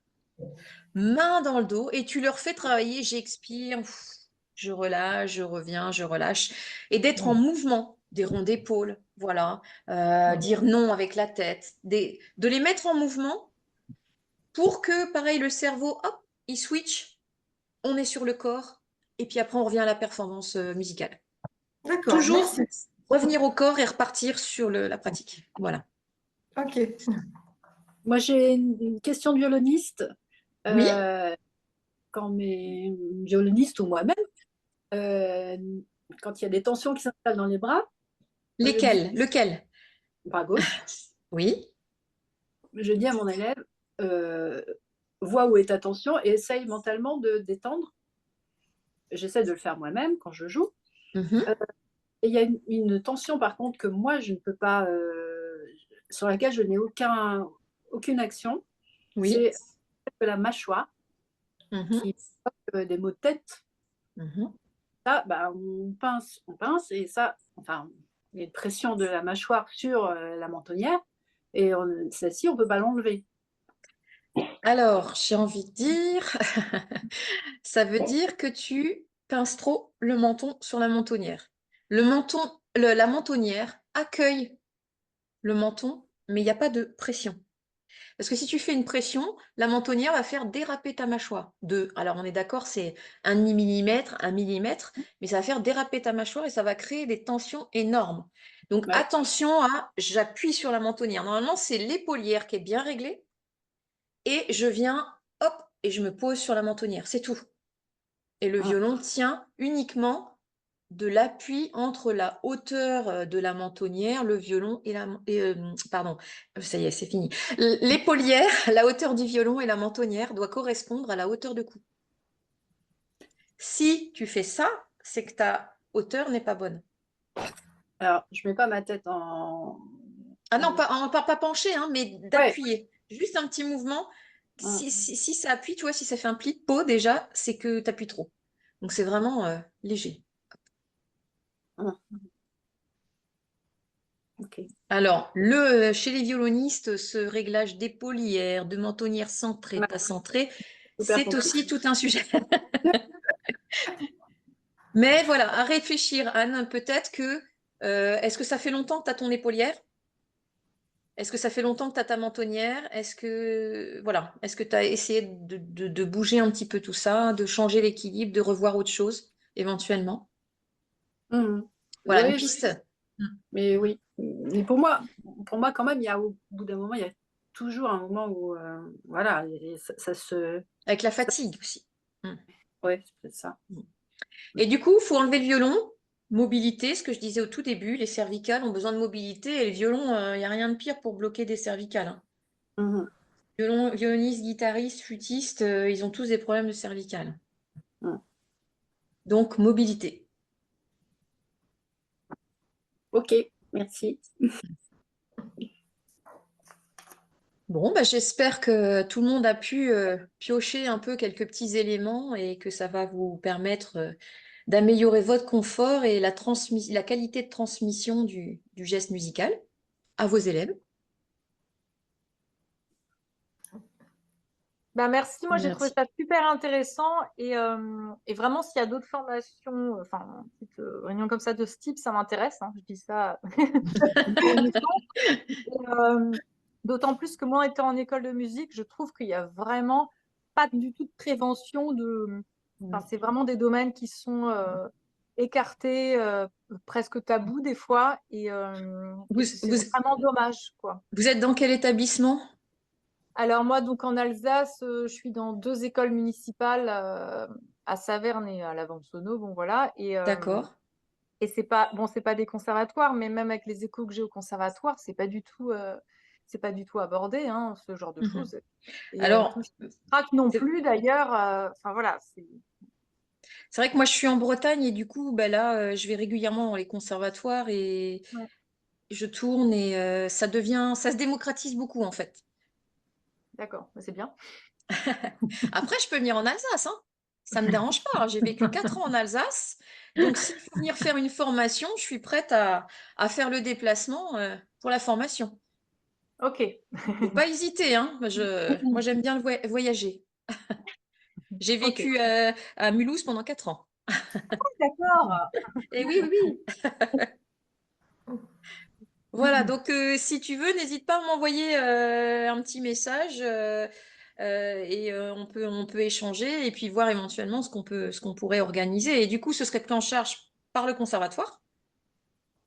main dans le dos, et tu leur fais travailler, j'expire, je relâche, je reviens, je relâche, et d'être en mouvement, des ronds d'épaules, voilà, dire non avec la tête, de les mettre en mouvement pour que, pareil, le cerveau, hop, il switch, on est sur le corps, et puis après on revient à la performance musicale. D'accord, Toujours merci. revenir au corps et repartir sur la pratique. Voilà. Ok. Moi, j'ai une question de violoniste. Oui. Quand mes violonistes ou moi-même, quand il y a des tensions qui s'installent dans les bras, moi, je dis, Lequel? bras gauche, Oui. je dis à mon élève, vois où est ta tension et essaye mentalement de détendre. J'essaie de le faire moi-même quand je joue. Mhm. Et il y a une tension, par contre, que moi, je ne peux pas, sur laquelle je n'ai aucune action. Oui. C'est la mâchoire Mhm. qui provoque des maux de tête. Mhm. Ça, bah, on pince, et ça, enfin, il y a une pression de la mâchoire sur la mentonnière, et celle-ci, on ne peut pas l'enlever. Alors, j'ai envie de dire, ça veut dire que tu pinces trop le menton sur la mentonnière. La mentonnière accueille le menton, mais il n'y a pas de pression. Parce que si tu fais une pression, la mentonnière va faire déraper ta mâchoire. Alors on est d'accord, c'est un millimètre, mais ça va faire déraper ta mâchoire et ça va créer des tensions énormes. Donc Ouais. attention à, j'appuie sur la mentonnière. Normalement, c'est l'épaulière qui est bien réglée et je viens, hop, et je me pose sur la mentonnière. C'est tout. Et le violon tient uniquement de l'appui entre la hauteur de la mentonnière, le violon et pardon, ça y est, c'est fini. L'épaulière, la hauteur du violon et la mentonnière doit correspondre à la hauteur de cou. Si tu fais ça, c'est que ta hauteur n'est pas bonne. Alors, je mets pas ma tête en... Ah non, pas pencher, hein, mais d'appuyer. Juste un petit mouvement. Si ça appuie, tu vois, si ça fait un pli de peau déjà, c'est que tu appuies trop. Donc c'est vraiment léger. Ok. Alors, chez les violonistes, ce réglage d'épaulière, de mentonnière centrée, pas centrée, c'est aussi tout un sujet. Mais voilà, à réfléchir, Anne, peut-être que, est-ce que ça fait longtemps que tu as ton épaulière? Est-ce que ça fait longtemps que tu as ta mentonnière? Est-ce que tu as essayé de bouger un petit peu tout ça, de changer l'équilibre, de revoir autre chose, éventuellement? Voilà, une Oui, piste. mais oui. Mais pour moi, quand même, au bout d'un moment, il y a toujours un moment où, voilà, et ça se... Avec la fatigue aussi. Ouais, c'est ça. Et du coup, il faut enlever le violon. Mobilité, ce que je disais au tout début, les cervicales ont besoin de mobilité et le violon, il n'y a rien de pire pour bloquer des cervicales. Hein. Violonistes, guitaristes, flûtistes, ils ont tous des problèmes de cervicales. Donc, mobilité. Ok, merci. Bon, bah, j'espère que tout le monde a pu piocher un peu quelques petits éléments et que ça va vous permettre d'améliorer votre confort et la qualité de transmission du geste musical à vos élèves. Bah merci, moi j'ai trouvé Merci. ça super intéressant et vraiment s'il y a d'autres formations, enfin petites réunions comme ça de ce type, ça m'intéresse, hein, je dis ça. D'autant plus que moi étant en école de musique, je trouve qu'il y a vraiment pas du tout de prévention enfin, c'est vraiment des domaines qui sont écartés, presque tabous des fois et c'est vraiment dommage, quoi. Vous êtes dans quel établissement? Alors moi, donc en Alsace, je suis dans 2 écoles municipales à Saverne et à Lavensono, bon voilà. D'accord. Et c'est pas des conservatoires, mais même avec les échos que j'ai au conservatoire, c'est pas du tout abordé, hein, ce genre de choses. Et Alors, tout ce track non plus d'ailleurs. Enfin voilà. C'est vrai que moi je suis en Bretagne et du coup, bah là, je vais régulièrement dans les conservatoires et je tourne et ça se démocratise beaucoup en fait. D'accord, c'est bien. Après, je peux venir en Alsace, hein. Ça me dérange pas. J'ai vécu 4 ans en Alsace, donc s'il faut venir faire une formation, je suis prête à faire le déplacement pour la formation. Ok. Faut pas hésiter, hein. Moi j'aime bien voyager. J'ai vécu à Mulhouse pendant 4 ans. D'accord. Et oui, oui, oui. Voilà, donc si tu veux, n'hésite pas à m'envoyer un petit message et on peut échanger et puis voir éventuellement ce qu'on pourrait organiser. Et du coup, ce serait pris en charge par le conservatoire.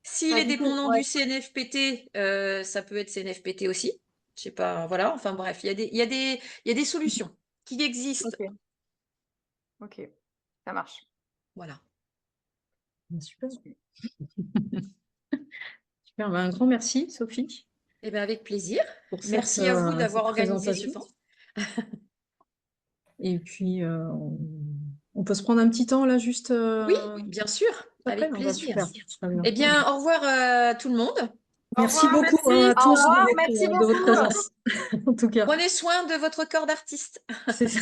S'il est dépendant du CNFPT, ça peut être CNFPT aussi. Je sais pas, voilà. Enfin bref, il y a des solutions qui existent. Ok, ça marche. Voilà. Super. Super, un grand merci, Sophie. Eh bien, avec plaisir. Merci à vous d'avoir organisé ce présentation. temps. Et puis, on peut se prendre un petit temps là, juste. Oui, bien sûr, avec plaisir. Eh bien, au revoir tout le monde. Merci beaucoup à tous de votre présence. En tout cas. Prenez soin de votre corps d'artiste. C'est ça.